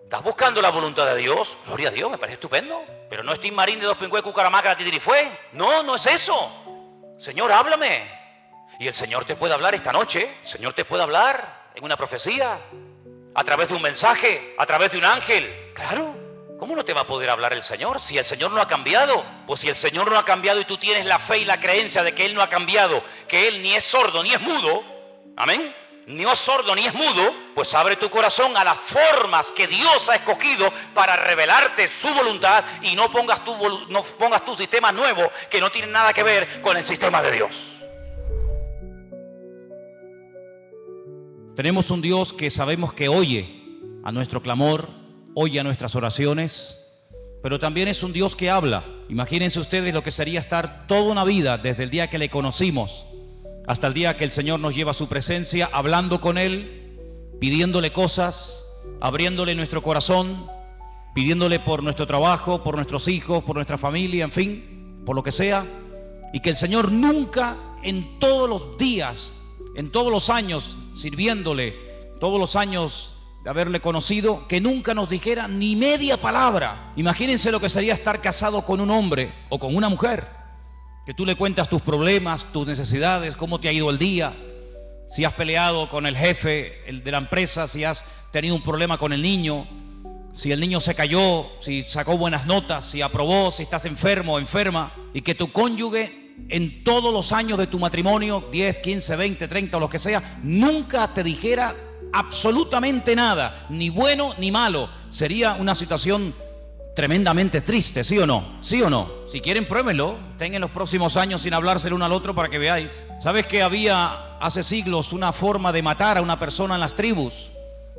¿Estás buscando la voluntad de Dios? Gloria a Dios, me parece estupendo. Pero no estoy marín de dos pingües, cucaramaca, titirifue. No, no es eso. Señor, háblame. Y el Señor te puede hablar esta noche. El Señor te puede hablar en una profecía, a través de un mensaje, a través de un ángel. Claro. ¿Cómo no te va a poder hablar el Señor si el Señor no ha cambiado? Pues si el Señor no ha cambiado y tú tienes la fe y la creencia de que Él no ha cambiado, que Él ni es sordo ni es mudo, amén, ni es sordo ni es mudo, pues abre tu corazón a las formas que Dios ha escogido para revelarte su voluntad y no pongas tu sistema nuevo que no tiene nada que ver con el sistema de Dios. Tenemos un Dios que sabemos que oye a nuestro clamor, oye a nuestras oraciones, pero también es un Dios que habla. Imagínense ustedes lo que sería estar toda una vida, desde el día que le conocimos hasta el día que el Señor nos lleva a su presencia, hablando con Él, pidiéndole cosas, abriéndole nuestro corazón, pidiéndole por nuestro trabajo, por nuestros hijos, por nuestra familia, en fin, por lo que sea, y que el Señor nunca, en todos los días, en todos los años sirviéndole, todos los años de haberle conocido, que nunca nos dijera ni media palabra. Imagínense lo que sería estar casado con un hombre o con una mujer, que tú le cuentas tus problemas, tus necesidades, cómo te ha ido el día, si has peleado con el jefe de la empresa, si has tenido un problema con el niño, si el niño se cayó, si sacó buenas notas, si aprobó, si estás enfermo o enferma, y que tu cónyuge en todos los años de tu matrimonio, 10, 15, 20, 30 o lo que sea, nunca te dijera absolutamente nada, ni bueno ni malo. Sería una situación tremendamente triste, ¿sí o no? ¿Sí o no? Si quieren, pruébenlo. Estén en los próximos años sin hablarse el uno al otro para que veáis. ¿Sabes que había hace siglos una forma de matar a una persona en las tribus?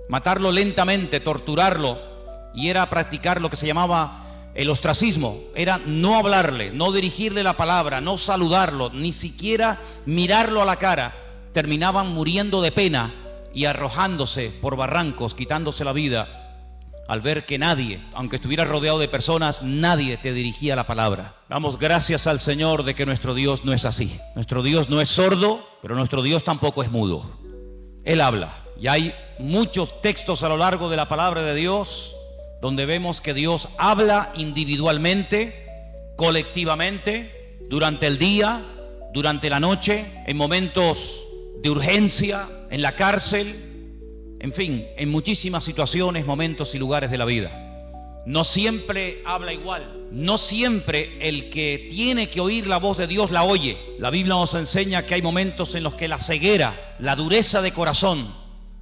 Matarlo lentamente, torturarlo, y era practicar lo que se llamaba el ostracismo. Era no hablarle, no dirigirle la palabra, no saludarlo, ni siquiera mirarlo a la cara. Terminaban muriendo de pena y arrojándose por barrancos, quitándose la vida, al ver que nadie, aunque estuviera rodeado de personas, nadie te dirigía la palabra. Damos gracias al Señor de que nuestro Dios no es así. Nuestro Dios no es sordo, pero nuestro Dios tampoco es mudo. Él habla. Y hay muchos textos a lo largo de la palabra de Dios donde vemos que Dios habla individualmente, colectivamente, durante el día, durante la noche, en momentos de urgencia, en la cárcel, en fin, en muchísimas situaciones, momentos y lugares de la vida. No siempre habla igual, no siempre el que tiene que oír la voz de Dios la oye. La Biblia nos enseña que hay momentos en los que la ceguera, la dureza de corazón,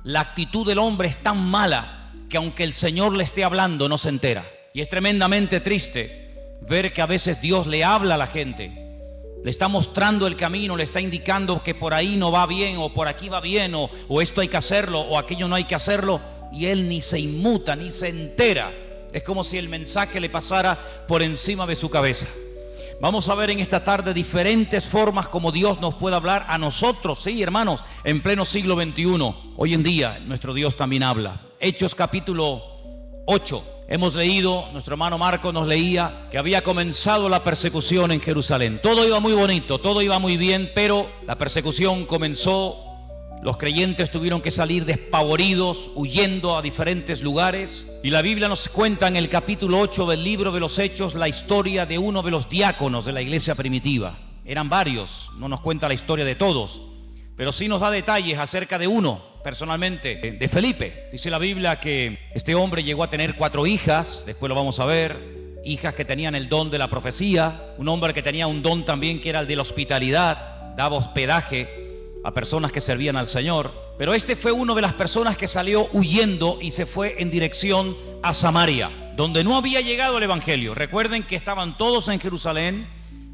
la actitud del hombre es tan mala que aunque el Señor le esté hablando no se entera. Y es tremendamente triste ver que a veces Dios le habla a la gente, le está mostrando el camino, le está indicando que por ahí no va bien, o por aquí va bien, o esto hay que hacerlo, o aquello no hay que hacerlo, y él ni se inmuta, ni se entera. Es como si el mensaje le pasara por encima de su cabeza. Vamos a ver en esta tarde diferentes formas como Dios nos puede hablar a nosotros, sí, hermanos, en pleno siglo XXI. Hoy en día nuestro Dios también habla. Hechos capítulo 8. Hemos leído, nuestro hermano Marco nos leía que había comenzado la persecución en Jerusalén. Todo iba muy bonito, todo iba muy bien, pero la persecución comenzó. Los creyentes tuvieron que salir despavoridos, huyendo a diferentes lugares. Y la Biblia nos cuenta en el capítulo 8 del libro de los Hechos la historia de uno de los diáconos de la iglesia primitiva. Eran varios, no nos cuenta la historia de todos, pero sí nos da detalles acerca de uno, personalmente, de Felipe. Dice la Biblia que este hombre llegó a tener 4 hijas, después lo vamos a ver, hijas que tenían el don de la profecía, un hombre que tenía un don también que era el de la hospitalidad, daba hospedaje a personas que servían al Señor. Pero este fue una de las personas que salió huyendo y se fue en dirección a Samaria, donde no había llegado el evangelio. Recuerden que estaban todos en Jerusalén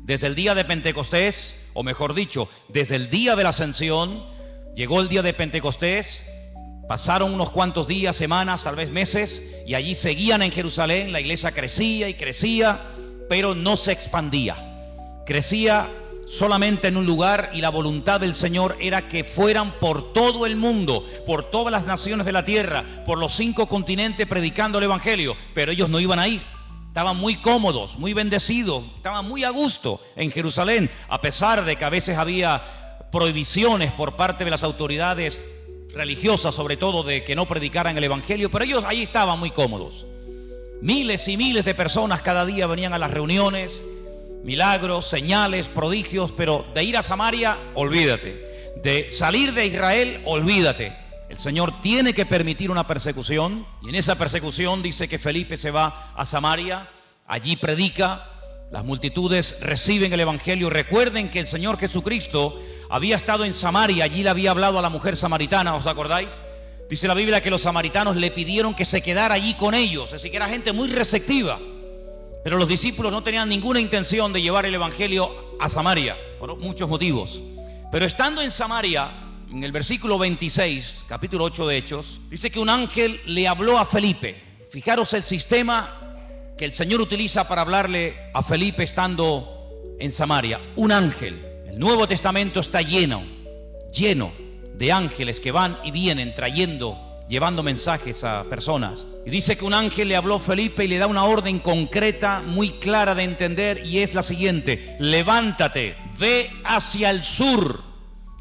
desde el día de Pentecostés, o mejor dicho, desde el día de la ascensión. Llegó el día de Pentecostés, pasaron unos cuantos días, semanas, tal vez meses, y allí seguían en Jerusalén. La iglesia crecía y crecía, pero no se expandía. Crecía solamente en un lugar, y la voluntad del Señor era que fueran por todo el mundo, por todas las naciones de la tierra, por los 5 continentes predicando el evangelio. Pero ellos no iban a ir. Estaban muy cómodos, muy bendecidos, estaban muy a gusto en Jerusalén, a pesar de que a veces había prohibiciones por parte de las autoridades religiosas, sobre todo, de que no predicaran el evangelio, pero ellos ahí estaban muy cómodos. Miles y miles de personas cada día venían a las reuniones, milagros, señales, prodigios, pero de ir a Samaria, olvídate. De salir de Israel, olvídate. El Señor tiene que permitir una persecución, y en esa persecución dice que Felipe se va a Samaria, allí predica, las multitudes reciben el evangelio. Recuerden que el Señor Jesucristo había estado en Samaria, allí le había hablado a la mujer samaritana, ¿os acordáis? Dice la Biblia que los samaritanos le pidieron que se quedara allí con ellos, es decir, que era gente muy receptiva. Pero los discípulos no tenían ninguna intención de llevar el evangelio a Samaria, por muchos motivos. Pero estando en Samaria, en el versículo 26, capítulo 8 de Hechos, dice que un ángel le habló a Felipe. Fijaros el sistema que el Señor utiliza para hablarle a Felipe estando en Samaria. Un ángel. El Nuevo Testamento está lleno de ángeles que van y vienen llevando mensajes a personas. Y dice que un ángel le habló a Felipe y le da una orden concreta, muy clara de entender, y es la siguiente: levántate, ve hacia el sur.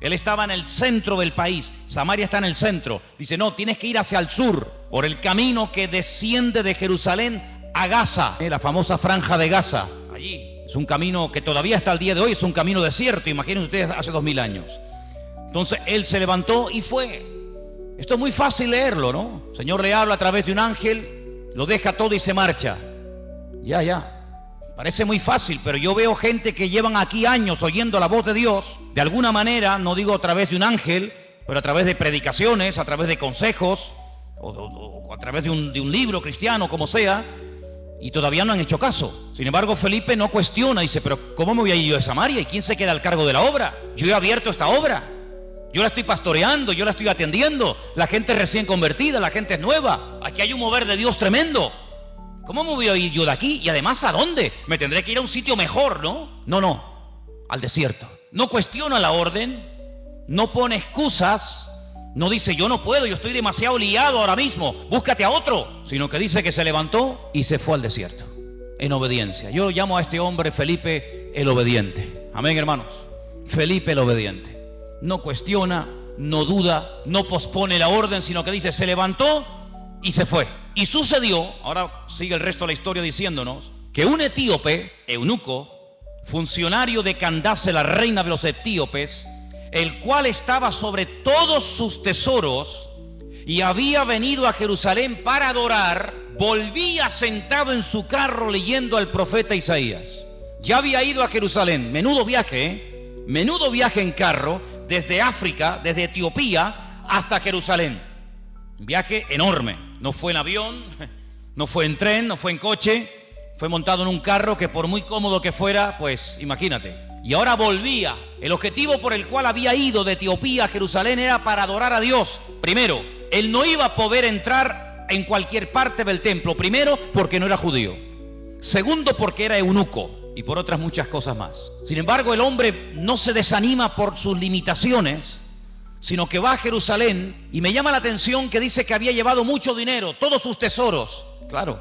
Él estaba en el centro del país, Samaria está en el centro. Dice, no, tienes que ir hacia el sur, por el camino que desciende de Jerusalén a Gaza, la famosa franja de Gaza. Allí es un camino que todavía hasta el día de hoy es un camino desierto, imagínense ustedes, hace 2000 años. Entonces él se levantó y fue. Esto es muy fácil leerlo, ¿no? El Señor le habla a través de un ángel, lo deja todo y se marcha. Ya. Parece muy fácil, pero yo veo gente que llevan aquí años oyendo la voz de Dios, de alguna manera, no digo a través de un ángel, pero a través de predicaciones, a través de consejos, o a través de un libro cristiano, como sea, y todavía no han hecho caso. Sin embargo, Felipe no cuestiona, dice, pero ¿cómo me voy a ir yo a Samaria? ¿Y quién se queda al cargo de la obra? Yo he abierto esta obra. Yo la estoy pastoreando, yo la estoy atendiendo. La gente es recién convertida, la gente es nueva. Aquí hay un mover de Dios tremendo. ¿Cómo me voy a ir yo de aquí? Y además, ¿a dónde? Me tendré que ir a un sitio mejor, ¿no? No, al desierto. No cuestiona la orden, no pone excusas, no dice yo no puedo, yo estoy demasiado liado ahora mismo, búscate a otro. Sino que dice que se levantó y se fue al desierto, en obediencia. Yo llamo a este hombre Felipe el obediente. Amén, hermanos. Felipe el obediente. No cuestiona, no duda, no pospone la orden, sino que dice, se levantó y se fue. Y sucedió, ahora sigue el resto de la historia diciéndonos, que un etíope, eunuco, funcionario de Candace, la reina de los etíopes, el cual estaba sobre todos sus tesoros y había venido a Jerusalén para adorar, volvía sentado en su carro leyendo al profeta Isaías. Ya había ido a Jerusalén, menudo viaje en carro, desde África, desde Etiopía hasta Jerusalén. Un viaje enorme. No fue en avión, no fue en tren, no fue en coche, fue montado en un carro que por muy cómodo que fuera, pues imagínate. Y ahora volvía. El objetivo por el cual había ido de Etiopía a Jerusalén era para adorar a Dios. Primero, él no iba a poder entrar en cualquier parte del templo. Primero, porque no era judío. Segundo, porque era eunuco. Y por otras muchas cosas más. Sin embargo, el hombre no se desanima por sus limitaciones, sino que va a Jerusalén, y me llama la atención que dice que había llevado mucho dinero, todos sus tesoros. Claro,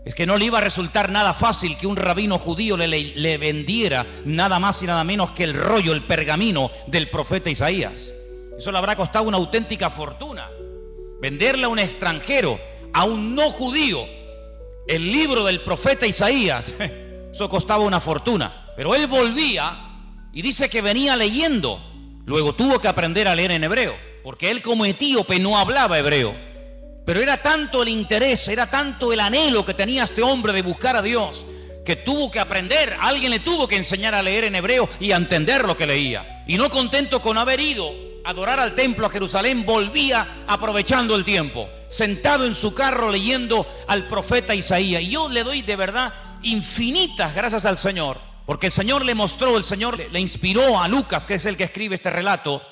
es que no le iba a resultar nada fácil que un rabino judío le vendiera nada más y nada menos que el rollo, el pergamino del profeta Isaías. Eso le habrá costado una auténtica fortuna. Venderle a un extranjero, a un no judío, el libro del profeta Isaías, eso costaba una fortuna. Pero él volvía y dice que venía leyendo. Luego tuvo que aprender a leer en hebreo, porque él como etíope no hablaba hebreo. Pero era tanto el interés, era tanto el anhelo que tenía este hombre de buscar a Dios, que tuvo que aprender. Alguien le tuvo que enseñar a leer en hebreo y a entender lo que leía. Y no contento con haber ido a adorar al templo a Jerusalén, volvía aprovechando el tiempo, sentado en su carro leyendo al profeta Isaías. Y yo le doy de verdad infinitas gracias al Señor, porque el Señor le mostró, el Señor le inspiró a Lucas, que es el que escribe este relato,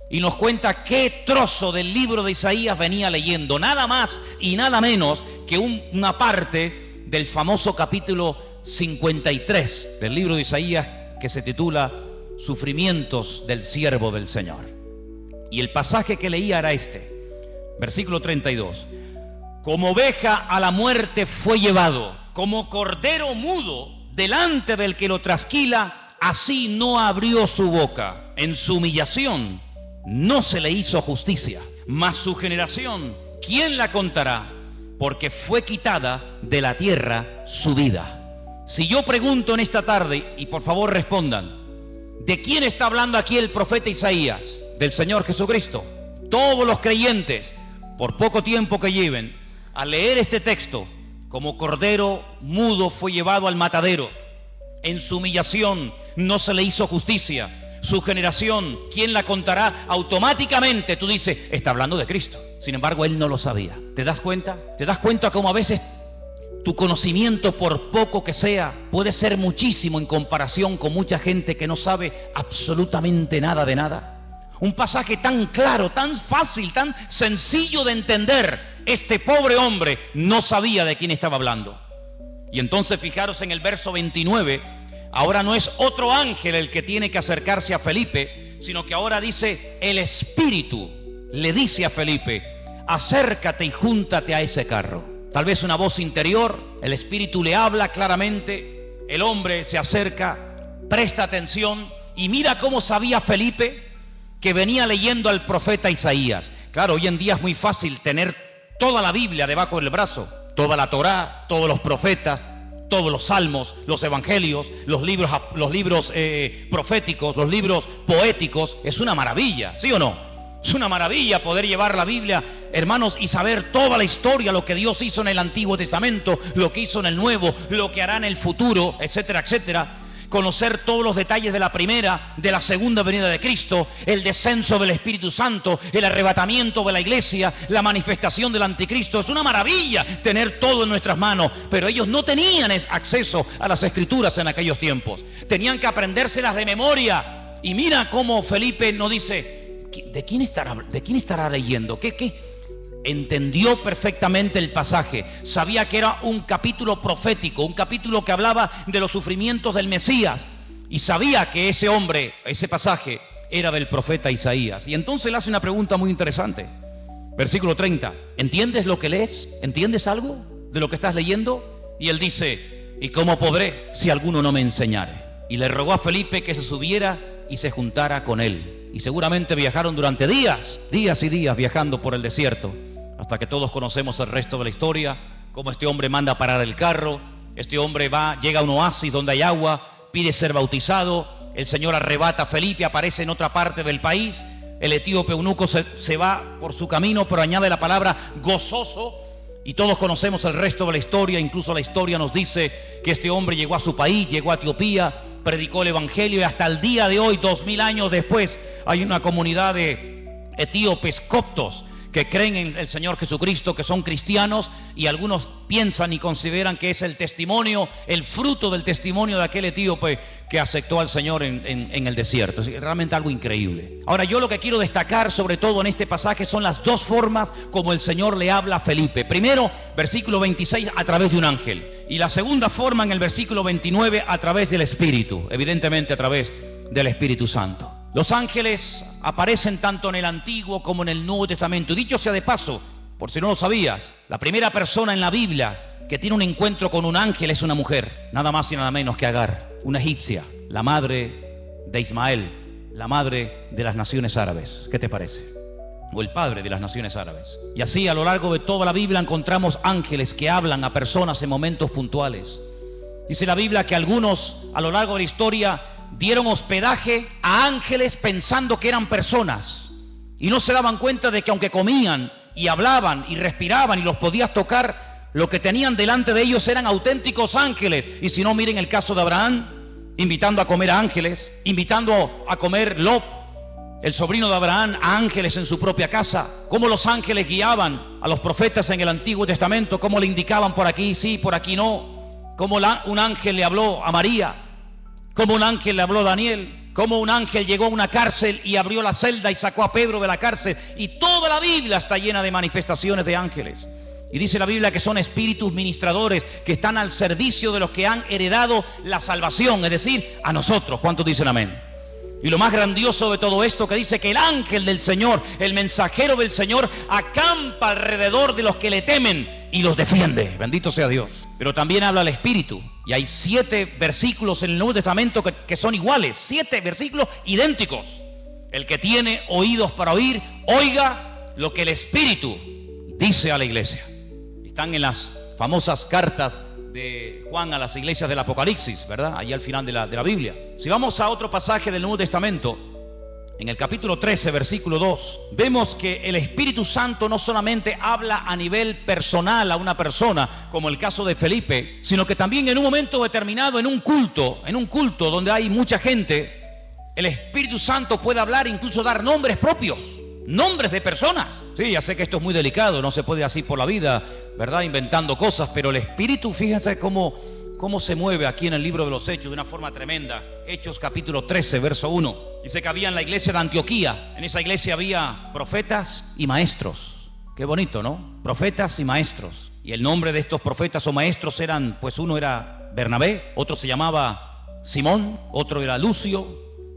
y nos cuenta qué trozo del libro de Isaías venía leyendo, nada más y nada menos que una parte del famoso capítulo 53 del libro de Isaías, que se titula Sufrimientos del siervo del Señor. Y el pasaje que leía era este, versículo 32. Como oveja a la muerte fue llevado, como cordero mudo delante del que lo trasquila, así no abrió su boca. En su humillación no se le hizo justicia. Mas su generación, ¿quién la contará? Porque fue quitada de la tierra su vida. Si yo pregunto en esta tarde, y por favor respondan, ¿de quién está hablando aquí el profeta Isaías? Del Señor Jesucristo. Todos los creyentes, por poco tiempo que lleven, al leer este texto, como cordero mudo fue llevado al matadero. En su humillación no se le hizo justicia. Su generación, ¿quién la contará? Automáticamente tú dices, está hablando de Cristo. Sin embargo, él no lo sabía. ¿Te das cuenta? ¿Te das cuenta cómo a veces tu conocimiento, por poco que sea, puede ser muchísimo en comparación con mucha gente que no sabe absolutamente nada de nada? Un pasaje tan claro, tan fácil, tan sencillo de entender. Este pobre hombre no sabía de quién estaba hablando. Y entonces fijaros en el verso 29, ahora no es otro ángel el que tiene que acercarse a Felipe, sino que ahora dice, el Espíritu le dice a Felipe, acércate y júntate a ese carro. Tal vez una voz interior, el Espíritu le habla claramente, el hombre se acerca, presta atención y mira cómo sabía Felipe que venía leyendo al profeta Isaías. Claro, hoy en día es muy fácil tener toda la Biblia debajo del brazo, toda la Torá, todos los profetas, todos los salmos, los evangelios, los libros proféticos, los libros poéticos. Es una maravilla, ¿sí o no? Es una maravilla poder llevar la Biblia, hermanos, y saber toda la historia, lo que Dios hizo en el Antiguo Testamento, lo que hizo en el Nuevo, lo que hará en el futuro, etcétera, etcétera. Conocer todos los detalles de la primera, de la segunda venida de Cristo, el descenso del Espíritu Santo, el arrebatamiento de la iglesia, la manifestación del anticristo. Es una maravilla tener todo en nuestras manos, pero ellos no tenían acceso a las escrituras en aquellos tiempos. Tenían que aprendérselas de memoria. Y mira cómo Felipe nos dice, ¿de quién estará leyendo? ¿Qué? Entendió perfectamente el pasaje, sabía que era un capítulo profético, un capítulo que hablaba de los sufrimientos del Mesías, y sabía que ese hombre, ese pasaje, era del profeta Isaías. Y entonces le hace una pregunta muy interesante. Versículo 30, ¿entiendes lo que lees? ¿Entiendes algo de lo que estás leyendo? Y él dice, ¿y cómo podré si alguno no me enseñare? Y le rogó a Felipe que se subiera y se juntara con él. Y seguramente viajaron durante días y días viajando por el desierto, hasta que todos conocemos el resto de la historia, cómo este hombre manda parar el carro, este hombre llega a un oasis donde hay agua, pide ser bautizado, el Señor arrebata a Felipe, aparece en otra parte del país, el etíope eunuco se va por su camino, pero añade la palabra gozoso, y todos conocemos el resto de la historia. Incluso la historia nos dice que este hombre llegó a su país, llegó a Etiopía, predicó el evangelio, y hasta el día de hoy, 2000 años después, hay una comunidad de etíopes coptos que creen en el Señor Jesucristo, que son cristianos, y algunos piensan y consideran que es el testimonio, el fruto del testimonio de aquel etíope que aceptó al Señor en el desierto. Es realmente algo increíble. Ahora, yo lo que quiero destacar sobre todo en este pasaje son las dos formas como el Señor le habla a Felipe. Primero, versículo 26, a través de un ángel, y la segunda forma en el versículo 29, a través del Espíritu, evidentemente a través del Espíritu Santo. Los ángeles aparecen tanto en el Antiguo como en el Nuevo Testamento. Dicho sea de paso, por si no lo sabías, la primera persona en la Biblia que tiene un encuentro con un ángel es una mujer, nada más y nada menos que Agar, una egipcia, la madre de Ismael, la madre de las naciones árabes. ¿Qué te parece? O el padre de las naciones árabes. Y así a lo largo de toda la Biblia encontramos ángeles que hablan a personas en momentos puntuales. Dice la Biblia que algunos a lo largo de la historia dieron hospedaje a ángeles pensando que eran personas, y no se daban cuenta de que aunque comían y hablaban y respiraban y los podías tocar, lo que tenían delante de ellos eran auténticos ángeles. Y si no, miren el caso de Abraham, invitando a comer a ángeles, invitando a comer Lot, el sobrino de Abraham, a ángeles en su propia casa. Cómo los ángeles guiaban a los profetas en el Antiguo Testamento, cómo le indicaban por aquí sí, por aquí no, cómo un ángel le habló a María, como un ángel le habló a Daniel, como un ángel llegó a una cárcel y abrió la celda y sacó a Pedro de la cárcel. Y toda la Biblia está llena de manifestaciones de ángeles. Y dice la Biblia que son espíritus ministradores que están al servicio de los que han heredado la salvación, es decir, a nosotros. ¿Cuántos dicen amén? Y lo más grandioso de todo esto, que dice que el ángel del Señor, el mensajero del Señor, acampa alrededor de los que le temen y los defiende. Bendito sea Dios. Pero también habla el Espíritu. Y hay 7 versículos en el Nuevo Testamento que son iguales. 7 versículos idénticos. El que tiene oídos para oír, oiga lo que el Espíritu dice a la iglesia. Están en las famosas cartas de Juan a las iglesias del Apocalipsis, ¿verdad? Allí al final de la Biblia. Si vamos a otro pasaje del Nuevo Testamento, en el capítulo 13, versículo 2, vemos que el Espíritu Santo no solamente habla a nivel personal a una persona, como el caso de Felipe, sino que también en un momento determinado, en un culto donde hay mucha gente, el Espíritu Santo puede hablar, incluso dar nombres propios, nombres de personas. Sí, ya sé que esto es muy delicado, no se puede así por la vida, ¿verdad? Inventando cosas, pero el Espíritu, fíjense cómo se mueve aquí en el libro de los Hechos de una forma tremenda. Hechos capítulo 13, verso 1. Dice que había en la iglesia de Antioquía, en esa iglesia había profetas y maestros. Qué bonito, ¿no? Profetas y maestros. Y el nombre de estos profetas o maestros eran, pues uno era Bernabé, otro se llamaba Simón, otro era Lucio,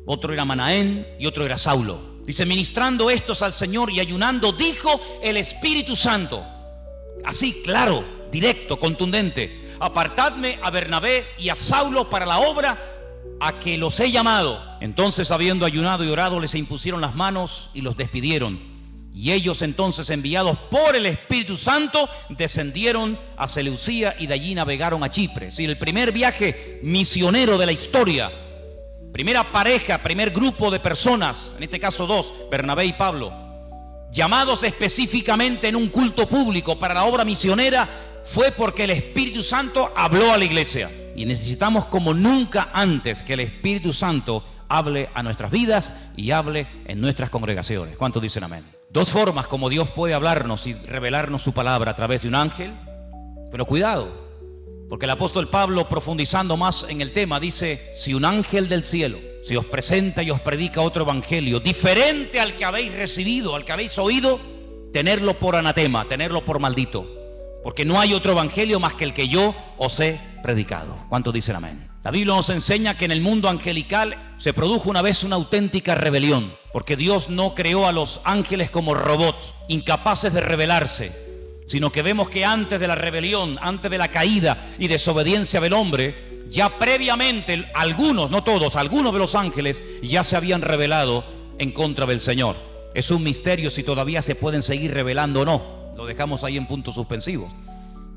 otro era Manaén y otro era Saulo. Dice, ministrando estos al Señor y ayunando, dijo el Espíritu Santo, así claro, directo, contundente: apartadme a Bernabé y a Saulo para la obra a que los he llamado. Entonces, habiendo ayunado y orado, les impusieron las manos y los despidieron. Y ellos entonces, enviados por el Espíritu Santo, descendieron a Seleucía y de allí navegaron a Chipre. Es decir, el primer viaje misionero de la historia, primera pareja, primer grupo de personas, en este caso dos, Bernabé y Pablo, llamados específicamente en un culto público para la obra misionera, fue porque el Espíritu Santo habló a la iglesia. Y necesitamos como nunca antes que el Espíritu Santo hable a nuestras vidas y hable en nuestras congregaciones. ¿Cuántos dicen amén? Dos formas como Dios puede hablarnos y revelarnos su palabra: a través de un ángel. Pero cuidado, porque el apóstol Pablo, profundizando más en el tema, dice: si un ángel del cielo se os presenta y os predica otro evangelio diferente al que habéis recibido, al que habéis oído, tenerlo por anatema, tenerlo por maldito, porque no hay otro evangelio más que el que yo os he predicado. ¿Cuántos dicen amén? La Biblia nos enseña que en el mundo angelical se produjo una vez una auténtica rebelión, porque Dios no creó a los ángeles como robots, incapaces de rebelarse, sino que vemos que antes de la rebelión, antes de la caída y desobediencia del hombre, ya previamente algunos, no todos, algunos de los ángeles ya se habían rebelado en contra del Señor. Es un misterio si todavía se pueden seguir rebelando o no. Lo dejamos ahí en puntos suspensivos.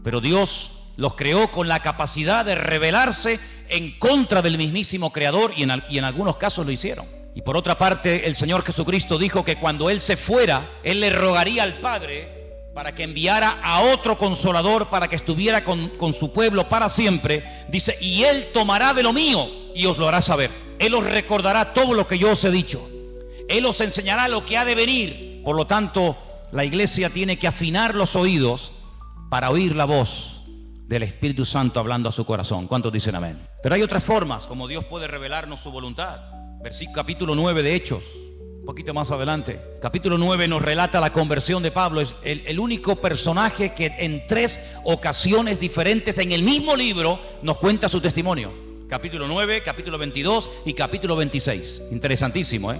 Pero Dios los creó con la capacidad de rebelarse en contra del mismísimo Creador, y en algunos casos lo hicieron. Y por otra parte, el Señor Jesucristo dijo que cuando Él se fuera, Él le rogaría al Padre para que enviara a otro Consolador para que estuviera con su pueblo para siempre. Dice, y Él tomará de lo mío y os lo hará saber. Él os recordará todo lo que yo os he dicho. Él os enseñará lo que ha de venir. Por lo tanto, la iglesia tiene que afinar los oídos para oír la voz del Espíritu Santo hablando a su corazón. ¿Cuántos dicen amén? Pero hay otras formas como Dios puede revelarnos su voluntad. Capítulo 9 de Hechos, un poquito más adelante. Capítulo 9 nos relata la conversión de Pablo. Es el único personaje que en 3 ocasiones diferentes en el mismo libro nos cuenta su testimonio. Capítulo 9, capítulo 22 y capítulo 26. Interesantísimo, ¿eh?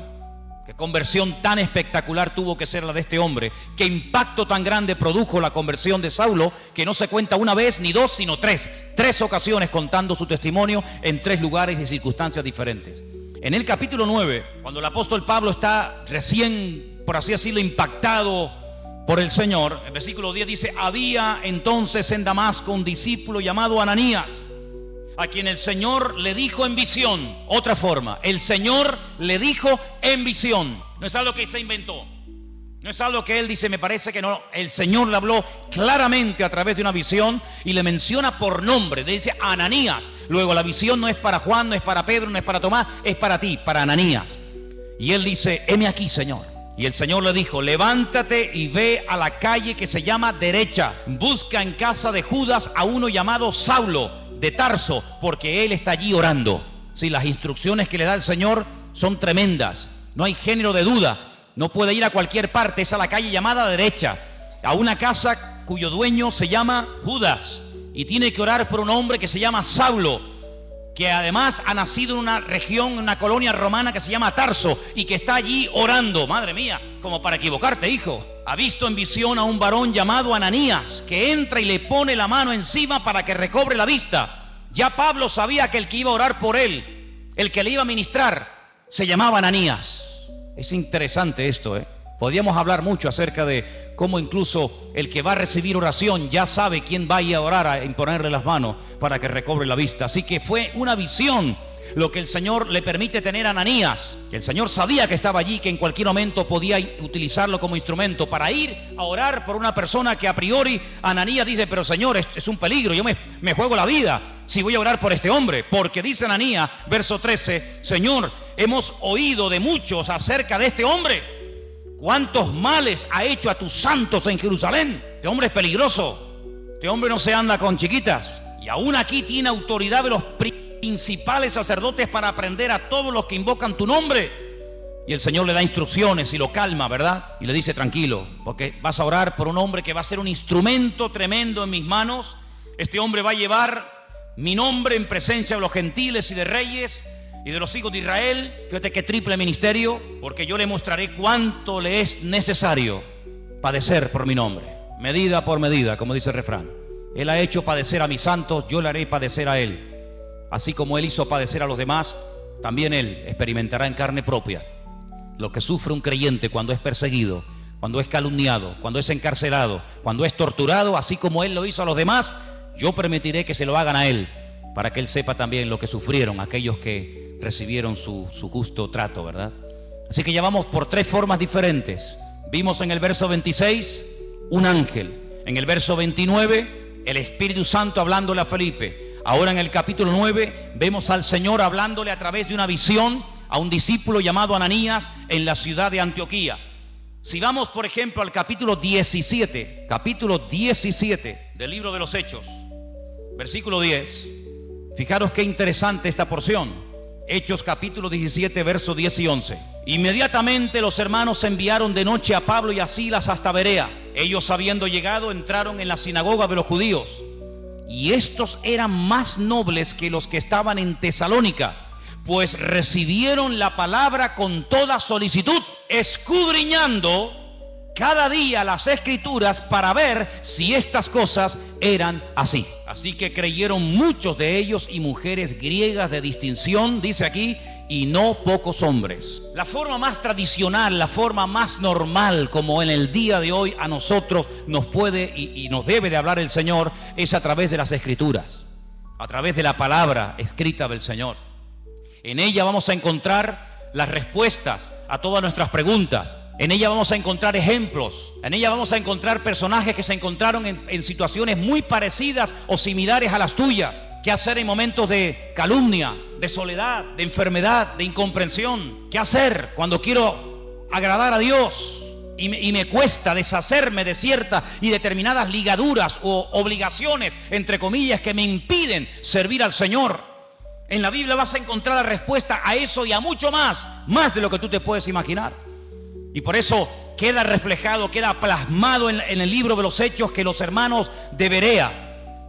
Qué conversión tan espectacular tuvo que ser la de este hombre. Qué impacto tan grande produjo la conversión de Saulo, que no se cuenta una vez ni dos, sino 3. 3 ocasiones contando su testimonio en 3 lugares y circunstancias diferentes. En el capítulo 9, cuando el apóstol Pablo está recién, por así decirlo, impactado por el Señor, el versículo 10 dice: había entonces en Damasco un discípulo llamado Ananías, a quien el Señor le dijo en visión. Otra forma, el Señor le dijo en visión. No es algo que se inventó, no es algo que él dice, me parece que no. El Señor le habló claramente a través de una visión y le menciona por nombre. Le dice Ananías. Luego la visión no es para Juan, no es para Pedro, no es para Tomás, es para ti, para Ananías. Y él dice, heme aquí, Señor. Y el Señor le dijo, levántate y ve a la calle que se llama Derecha, busca en casa de Judas a uno llamado Saulo de Tarso, porque él está allí orando. Sí, las instrucciones que le da el Señor son tremendas, no hay género de duda. No puede ir a cualquier parte, es a la calle llamada Derecha, a una casa cuyo dueño se llama Judas, y tiene que orar por un hombre que se llama Saulo, que además ha nacido en una región, en una colonia romana que se llama Tarso, y que está allí orando. Madre mía, como para equivocarte, hijo. Ha visto en visión a un varón llamado Ananías, que entra y le pone la mano encima para que recobre la vista. Ya Pablo sabía que el que iba a orar por él, el que le iba a ministrar, se llamaba Ananías. Es interesante esto, Podríamos hablar mucho acerca de cómo incluso el que va a recibir oración ya sabe quién va a ir a orar, a imponerle las manos para que recobre la vista. Así que fue una visión lo que el Señor le permite tener a Ananías, que el Señor sabía que estaba allí, que en cualquier momento podía utilizarlo como instrumento para ir a orar por una persona que a priori Ananías dice: pero Señor, es un peligro, yo me juego la vida si voy a orar por este hombre. Porque dice Ananías, verso 13: Señor, hemos oído de muchos acerca de este hombre. ¿Cuántos males ha hecho a tus santos en Jerusalén? Este hombre es peligroso. Este hombre no se anda con chiquitas. Y aún aquí tiene autoridad de los principales sacerdotes para aprender a todos los que invocan tu nombre. Y el Señor le da instrucciones y lo calma, ¿verdad? Y le dice: tranquilo, porque vas a orar por un hombre que va a ser un instrumento tremendo en mis manos. Este hombre va a llevar mi nombre en presencia de los gentiles y de reyes y de los hijos de Israel. Fíjate qué triple ministerio, porque yo le mostraré cuánto le es necesario padecer por mi nombre, medida por medida, como dice el refrán. Él ha hecho padecer a mis santos, yo le haré padecer a él. Así como él hizo padecer a los demás, también él experimentará en carne propia lo que sufre un creyente cuando es perseguido, cuando es calumniado, cuando es encarcelado, cuando es torturado. Así como él lo hizo a los demás, yo permitiré que se lo hagan a él, para que él sepa también lo que sufrieron aquellos que recibieron su justo trato, ¿verdad? Así que ya vamos por tres formas diferentes. Vimos en el verso 26 un ángel, en el verso 29 el Espíritu Santo hablándole a Felipe. Ahora en el capítulo 9 vemos al Señor hablándole a través de una visión a un discípulo llamado Ananías en la ciudad de Antioquía. Si vamos por ejemplo al capítulo 17 del libro de los Hechos, versículo 10, fijaros qué interesante esta porción. Hechos capítulo 17, versos 10 y 11. Inmediatamente los hermanos enviaron de noche a Pablo y a Silas hasta Berea. Ellos, habiendo llegado, entraron en la sinagoga de los judíos. Y estos eran más nobles que los que estaban en Tesalónica, pues recibieron la palabra con toda solicitud, escudriñando cada día las escrituras para ver si estas cosas eran así. Así que creyeron muchos de ellos y mujeres griegas de distinción, dice aquí, y no pocos hombres. La forma más tradicional, la forma más normal como en el día de hoy a nosotros nos puede y nos debe de hablar el Señor es a través de las escrituras, a través de la palabra escrita del Señor. En ella vamos a encontrar las respuestas a todas nuestras preguntas. En ella vamos a encontrar ejemplos. En ella vamos a encontrar personajes que se encontraron en situaciones muy parecidas o similares a las tuyas. ¿Qué hacer en momentos de calumnia, de soledad, de enfermedad, de incomprensión? ¿Qué hacer cuando quiero agradar a Dios y me cuesta deshacerme de ciertas y determinadas ligaduras o obligaciones, entre comillas, que me impiden servir al Señor? En la Biblia vas a encontrar la respuesta a eso y a mucho más de lo que tú te puedes imaginar. Y por eso queda reflejado, queda plasmado en el libro de los Hechos que los hermanos de Berea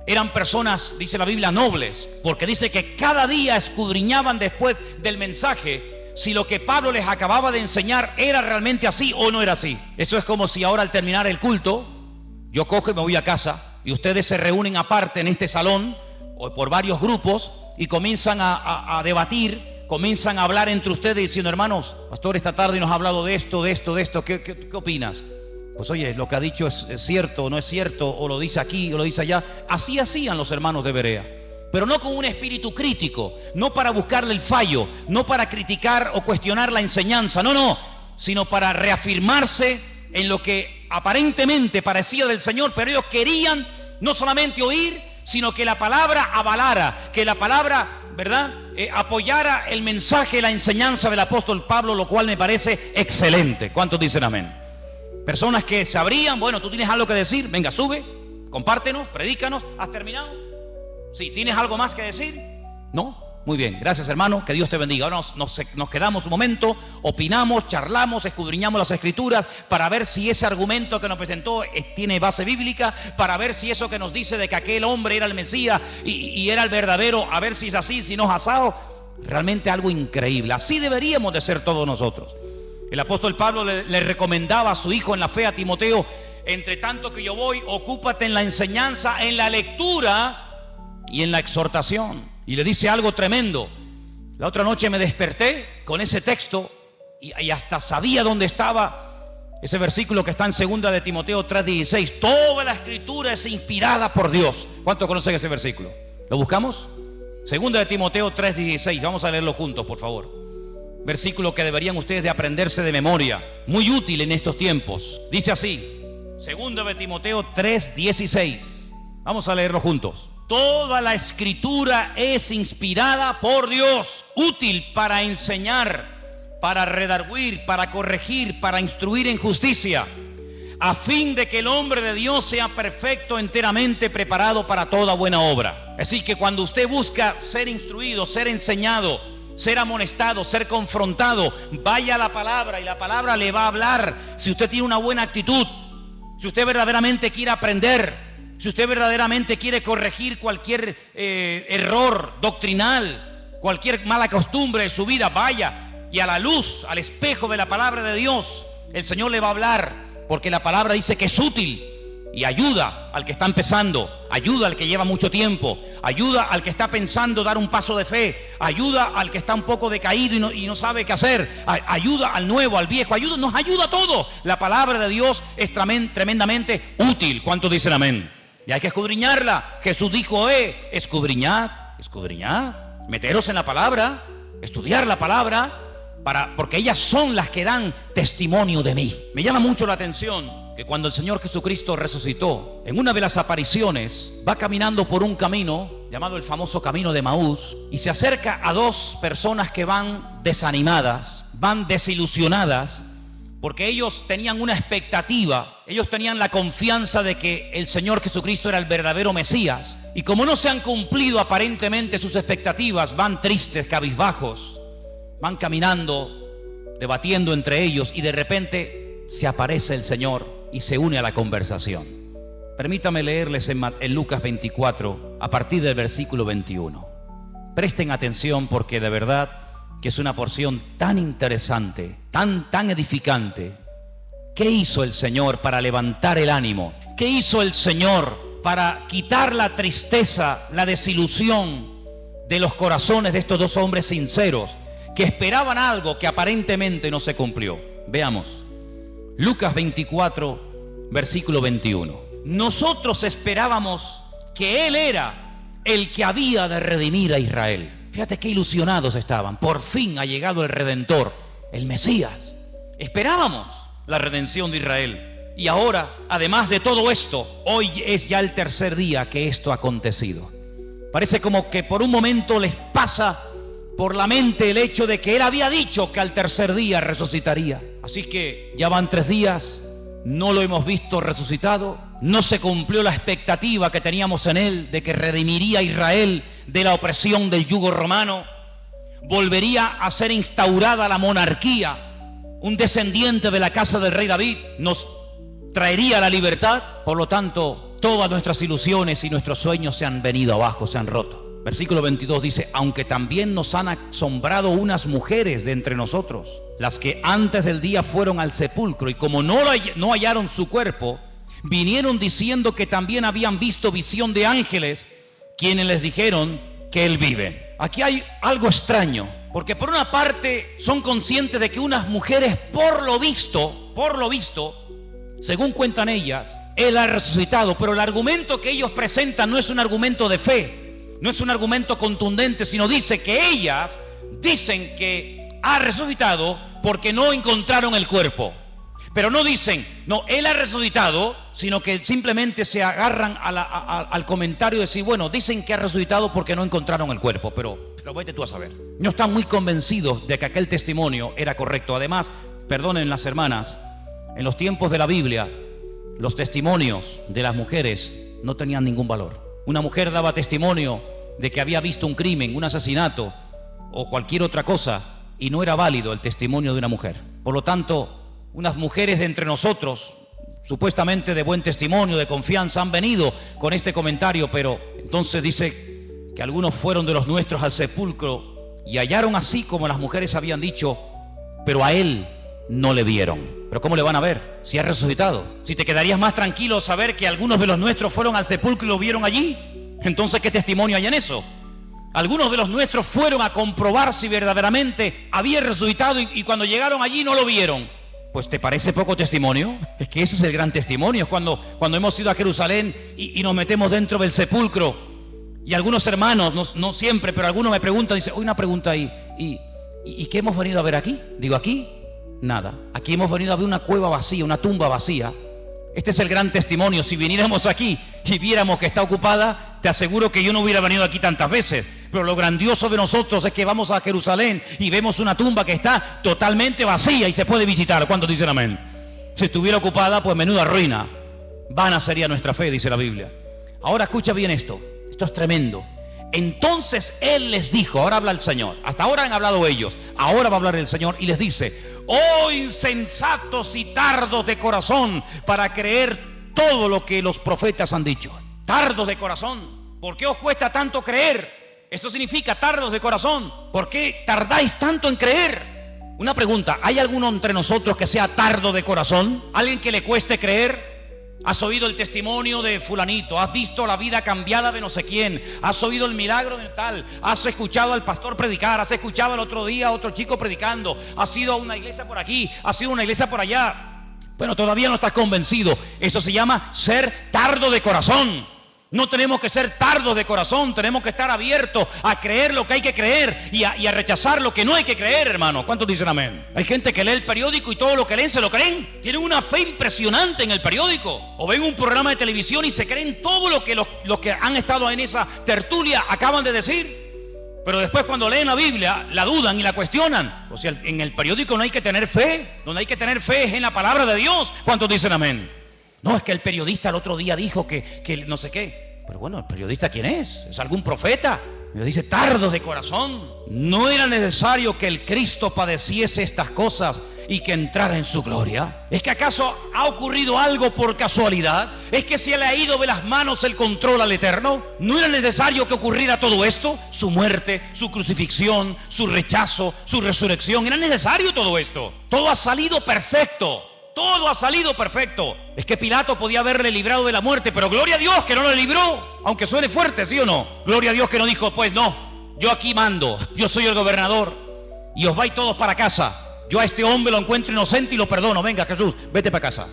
eran personas, dice la Biblia, nobles, porque dice que cada día escudriñaban después del mensaje si lo que Pablo les acababa de enseñar era realmente así o no era así. Eso es como si ahora al terminar el culto yo cojo y me voy a casa y ustedes se reúnen aparte en este salón o por varios grupos y comienzan a debatir, comienzan a hablar entre ustedes diciendo: hermanos, pastor, esta tarde nos ha hablado de esto, ¿qué opinas? Pues oye, lo que ha dicho es cierto o no es cierto, o lo dice aquí o lo dice allá. Así hacían los hermanos de Berea, pero no con un espíritu crítico, no para buscarle el fallo, no para criticar o cuestionar la enseñanza, no, sino para reafirmarse en lo que aparentemente parecía del Señor, pero ellos querían no solamente oír, sino que la palabra avalara, que la palabra, ¿verdad?, apoyara el mensaje, la enseñanza del apóstol Pablo, lo cual me parece excelente. ¿Cuántos dicen amén? Personas que sabrían: bueno, tú tienes algo que decir, venga, sube, compártenos, predícanos. ¿Has terminado? Sí, ¿tienes algo más que decir? ¿No? Muy bien, gracias hermano, que Dios te bendiga. Ahora nos quedamos un momento, opinamos, charlamos, escudriñamos las escrituras para ver si ese argumento que nos presentó tiene base bíblica, para ver si eso que nos dice de que aquel hombre era el Mesías y era el verdadero, a ver si es así, si no es asado. Realmente algo increíble. Así deberíamos de ser todos nosotros. El apóstol Pablo le recomendaba a su hijo en la fe, a Timoteo: entre tanto que yo voy, ocúpate en la enseñanza, en la lectura y en la exhortación. Y le dice algo tremendo. La otra noche me desperté con ese texto y hasta sabía dónde estaba. Ese versículo que está en 2 de Timoteo 3:16. Toda la escritura es inspirada por Dios. ¿Cuántos conocen ese versículo? ¿Lo buscamos? 2 de Timoteo 3:16. Vamos a leerlo juntos, por favor. Versículo que deberían ustedes de aprenderse de memoria. Muy útil en estos tiempos. Dice así. 2 de Timoteo 3:16. Vamos a leerlo juntos. Toda la escritura es inspirada por Dios, útil para enseñar, para redarguir, para corregir, para instruir en justicia, a fin de que el hombre de Dios sea perfecto, enteramente preparado para toda buena obra. Así que cuando usted busca ser instruido, ser enseñado, ser amonestado, ser confrontado, vaya a la palabra y la palabra le va a hablar. Si usted tiene una buena actitud, si usted verdaderamente quiere aprender, si usted verdaderamente quiere corregir cualquier error doctrinal, cualquier mala costumbre de su vida, vaya y a la luz, al espejo de la palabra de Dios, el Señor le va a hablar, porque la palabra dice que es útil y ayuda al que está empezando, ayuda al que lleva mucho tiempo, ayuda al que está pensando dar un paso de fe, ayuda al que está un poco decaído y no sabe qué hacer, ayuda al nuevo, al viejo, nos ayuda a todos. La palabra de Dios es tremendamente útil. ¿Cuántos dicen amén? Y hay que escudriñarla. Jesús dijo, escudriñad, meteros en la palabra, estudiar la palabra, porque ellas son las que dan testimonio de mí. Me llama mucho la atención que cuando el Señor Jesucristo resucitó, en una de las apariciones, va caminando por un camino llamado el famoso camino de Maús, y se acerca a dos personas que van desanimadas, van desilusionadas, porque ellos tenían una expectativa, ellos tenían la confianza de que el Señor Jesucristo era el verdadero Mesías, y como no se han cumplido aparentemente sus expectativas, van tristes, cabizbajos, van caminando, debatiendo entre ellos, y de repente se aparece el Señor y se une a la conversación. Permítame leerles en Lucas 24, a partir del versículo 21. Presten atención, porque de verdad que es una porción tan interesante, tan edificante. ¿Qué hizo el Señor para levantar el ánimo? ¿Qué hizo el Señor para quitar la tristeza, la desilusión de los corazones de estos dos hombres sinceros que esperaban algo que aparentemente no se cumplió? Veamos. Lucas 24, versículo 21. Nosotros esperábamos que Él era el que había de redimir a Israel. Fíjate qué ilusionados estaban. Por fin ha llegado el Redentor, el Mesías. Esperábamos la redención de Israel. Y ahora, además de todo esto, hoy es ya el tercer día que esto ha acontecido. Parece como que por un momento les pasa por la mente el hecho de que Él había dicho que al tercer día resucitaría. Así que ya van 3 días, no lo hemos visto resucitado, no se cumplió la expectativa que teníamos en Él de que redimiría a Israel de la opresión del yugo romano, volvería a ser instaurada la monarquía, un descendiente de la casa del rey David nos traería la libertad. Por lo tanto, todas nuestras ilusiones y nuestros sueños se han venido abajo, se han roto. Versículo 22 dice, aunque también nos han asombrado unas mujeres de entre nosotros, las que antes del día fueron al sepulcro, y como no hallaron su cuerpo, vinieron diciendo que también habían visto visión de ángeles, quienes les dijeron que Él vive. Aquí hay algo extraño, porque por una parte son conscientes de que unas mujeres, por lo visto, según cuentan ellas, Él ha resucitado, pero el argumento que ellos presentan no es un argumento de fe, no es un argumento contundente, sino dice que ellas dicen que ha resucitado porque no encontraron el cuerpo. Pero no dicen, no, Él ha resucitado, sino que simplemente se agarran al comentario de decir, bueno, dicen que ha resucitado porque no encontraron el cuerpo, pero vete tú a saber. No están muy convencidos de que aquel testimonio era correcto. Además, perdonen las hermanas, en los tiempos de la Biblia, los testimonios de las mujeres no tenían ningún valor. Una mujer daba testimonio de que había visto un crimen, un asesinato o cualquier otra cosa, y no era válido el testimonio de una mujer. Por lo tanto, unas mujeres de entre nosotros, supuestamente de buen testimonio, de confianza, han venido con este comentario, pero entonces dice que algunos fueron de los nuestros al sepulcro y hallaron así como las mujeres habían dicho, pero a Él no le vieron. ¿Pero cómo le van a ver si ha resucitado? Si te quedarías más tranquilo saber que algunos de los nuestros fueron al sepulcro y lo vieron allí, entonces ¿qué testimonio hay en eso? Algunos de los nuestros fueron a comprobar si verdaderamente había resucitado y cuando llegaron allí no lo vieron. Pues ¿te parece poco testimonio? Es que ese es el gran testimonio. Es cuando hemos ido a Jerusalén y nos metemos dentro del sepulcro. Y algunos hermanos, no siempre, pero algunos me preguntan, dicen, una pregunta ahí, ¿y qué hemos venido a ver aquí? Digo, aquí, nada. Aquí hemos venido a ver una cueva vacía, una tumba vacía. Este es el gran testimonio. Si viniéramos aquí y viéramos que está ocupada, te aseguro que yo no hubiera venido aquí tantas veces. Pero lo grandioso de nosotros es que vamos a Jerusalén y vemos una tumba que está totalmente vacía y se puede visitar. ¿Cuántos dicen amén? Si estuviera ocupada, pues menuda ruina. Vana sería nuestra fe, dice la Biblia. Ahora escucha bien esto. Esto es tremendo. Entonces Él les dijo, ahora habla el Señor. Hasta ahora han hablado ellos, ahora va a hablar el Señor y les dice: oh insensatos y tardos de corazón para creer todo lo que los profetas han dicho. Tardos de corazón. ¿Por qué os cuesta tanto creer? Eso significa tardos de corazón. ¿Por qué tardáis tanto en creer? Una pregunta, ¿hay alguno entre nosotros que sea tardo de corazón? ¿Alguien que le cueste creer? ¿Has oído el testimonio de fulanito? ¿Has visto la vida cambiada de no sé quién? ¿Has oído el milagro de tal? ¿Has escuchado al pastor predicar? ¿Has escuchado el otro día a otro chico predicando? ¿Has ido a una iglesia por aquí? ¿Has ido a una iglesia por allá? Bueno, todavía no estás convencido. Eso se llama ser tardo de corazón. No tenemos que ser tardos de corazón, tenemos que estar abiertos a creer lo que hay que creer y a rechazar lo que no hay que creer, hermano. ¿Cuántos dicen amén? Hay gente que lee el periódico y todo lo que leen se lo creen. Tienen una fe impresionante en el periódico. O ven un programa de televisión y se creen todo lo que los que han estado en esa tertulia acaban de decir. Pero después cuando leen la Biblia, la dudan y la cuestionan. O sea, en el periódico no hay que tener fe. Donde hay que tener fe es en la palabra de Dios. ¿Cuántos dicen amén? No, es que el periodista el otro día dijo que no sé qué. Pero bueno, ¿el periodista quién es? ¿Es algún profeta? Me dice, tardos de corazón. No era necesario que el Cristo padeciese estas cosas y que entrara en su gloria. ¿Es que acaso ha ocurrido algo por casualidad? ¿Es que se le ha ido de las manos el control al Eterno? ¿No era necesario que ocurriera todo esto? Su muerte, su crucifixión, su rechazo, su resurrección. ¿Era necesario todo esto? Todo ha salido perfecto. Todo ha salido perfecto. Es que Pilato podía haberle librado de la muerte, pero gloria a Dios que no lo libró. Aunque suene fuerte, ¿sí o no? Gloria a Dios que no dijo, pues no, yo aquí mando, yo soy el gobernador y os vais todos para casa. Yo a este hombre lo encuentro inocente y lo perdono. Venga, Jesús, vete para casa.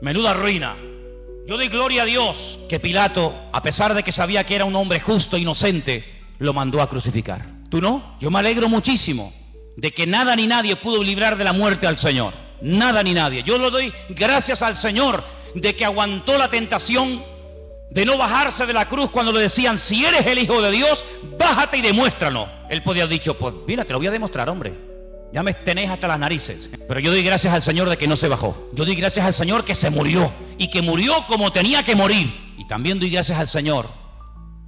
Menuda ruina. Yo doy gloria a Dios que Pilato, a pesar de que sabía que era un hombre justo e inocente, lo mandó a crucificar. ¿Tú no? Yo me alegro muchísimo de que nada ni nadie pudo librar de la muerte al Señor. Nada ni nadie. Yo lo doy gracias al Señor de que aguantó la tentación de no bajarse de la cruz cuando le decían, si eres el Hijo de Dios, bájate y demuéstralo. Él podía haber dicho, pues mira, te lo voy a demostrar, hombre. Ya me tenés hasta las narices. Pero yo doy gracias al Señor de que no se bajó. Yo doy gracias al Señor que se murió y que murió como tenía que morir. Y también doy gracias al Señor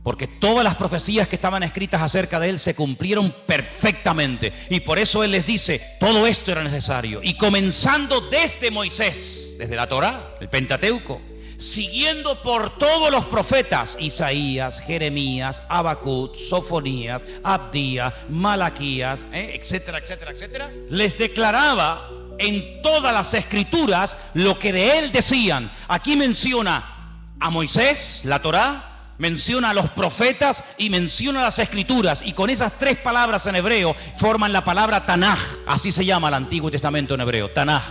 porque todas las profecías que estaban escritas acerca de Él se cumplieron perfectamente. Y por eso Él les dice, todo esto era necesario. Y comenzando desde Moisés, desde la Torá, el Pentateuco, siguiendo por todos los profetas, Isaías, Jeremías, Habacuc, Sofonías, Abdías, Malaquías, etcétera, etcétera, etcétera, les declaraba en todas las escrituras lo que de Él decían. Aquí menciona a Moisés, la Torá, menciona a los profetas y menciona las escrituras, y con esas tres palabras en hebreo forman la palabra Tanaj. Así se llama el Antiguo Testamento en hebreo, Tanaj,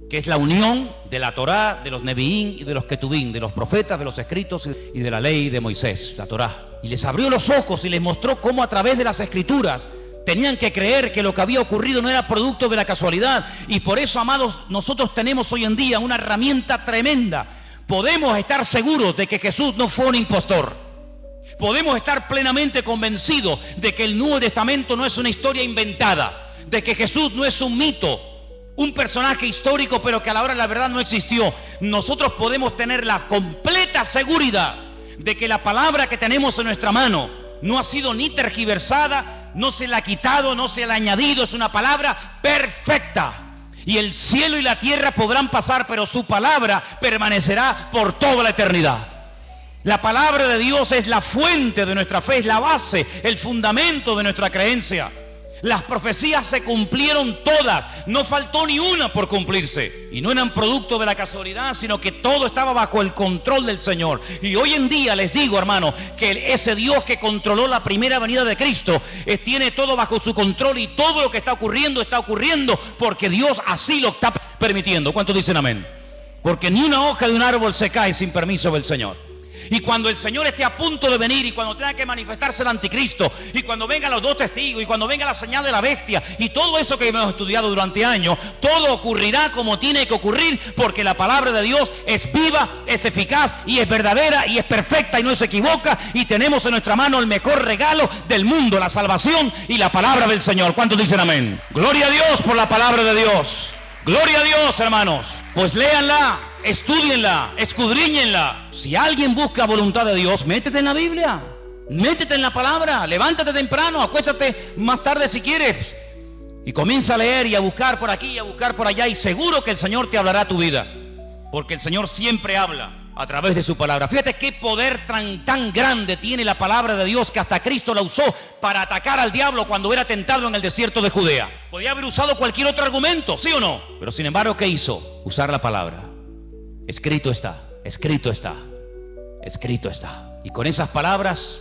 que es la unión de la Torá, de los Neviín y de los Ketubín, de los profetas, de los escritos y de la ley de Moisés, la Torá. Y les abrió los ojos y les mostró cómo a través de las escrituras tenían que creer que lo que había ocurrido no era producto de la casualidad. Y por eso, amados, nosotros tenemos hoy en día una herramienta tremenda. Podemos estar seguros de que Jesús no fue un impostor. Podemos estar plenamente convencidos de que el Nuevo Testamento no es una historia inventada, de que Jesús no es un mito, un personaje histórico, pero que a la hora de la verdad no existió. Nosotros podemos tener la completa seguridad de que la palabra que tenemos en nuestra mano no ha sido ni tergiversada, no se la ha quitado, no se la ha añadido. Es una palabra perfecta. Y el cielo y la tierra podrán pasar, pero su palabra permanecerá por toda la eternidad. La palabra de Dios es la fuente de nuestra fe, es la base, el fundamento de nuestra creencia. Las profecías se cumplieron todas, no faltó ni una por cumplirse. Y no eran producto de la casualidad, sino que todo estaba bajo el control del Señor. Y hoy en día les digo, hermano, que ese Dios que controló la primera venida de Cristo tiene todo bajo su control, y todo lo que está ocurriendo porque Dios así lo está permitiendo. ¿Cuántos dicen amén? Porque ni una hoja de un árbol se cae sin permiso del Señor. Y cuando el Señor esté a punto de venir, y cuando tenga que manifestarse el anticristo, y cuando vengan los dos testigos, y cuando venga la señal de la bestia, y todo eso que hemos estudiado durante años, todo ocurrirá como tiene que ocurrir, porque la palabra de Dios es viva, es eficaz, y es verdadera, y es perfecta, y no se equivoca, y tenemos en nuestra mano el mejor regalo del mundo, la salvación y la palabra del Señor. ¿Cuántos dicen amén? Gloria a Dios por la palabra de Dios. Gloria a Dios, hermanos. Pues léanla, estúdienla, escudriñenla. Si alguien busca voluntad de Dios, métete en la Biblia, métete en la palabra, levántate temprano, acuéstate más tarde si quieres, y comienza a leer y a buscar por aquí y a buscar por allá, y seguro que el Señor te hablará a tu vida, porque el Señor siempre habla a través de su palabra. Fíjate qué poder tan grande tiene la palabra de Dios, que hasta Cristo la usó para atacar al diablo cuando era tentado en el desierto de Judea. Podía haber usado cualquier otro argumento, ¿sí o no? Pero sin embargo, ¿qué hizo? Usar la palabra. Escrito está, escrito está, escrito está. Y con esas palabras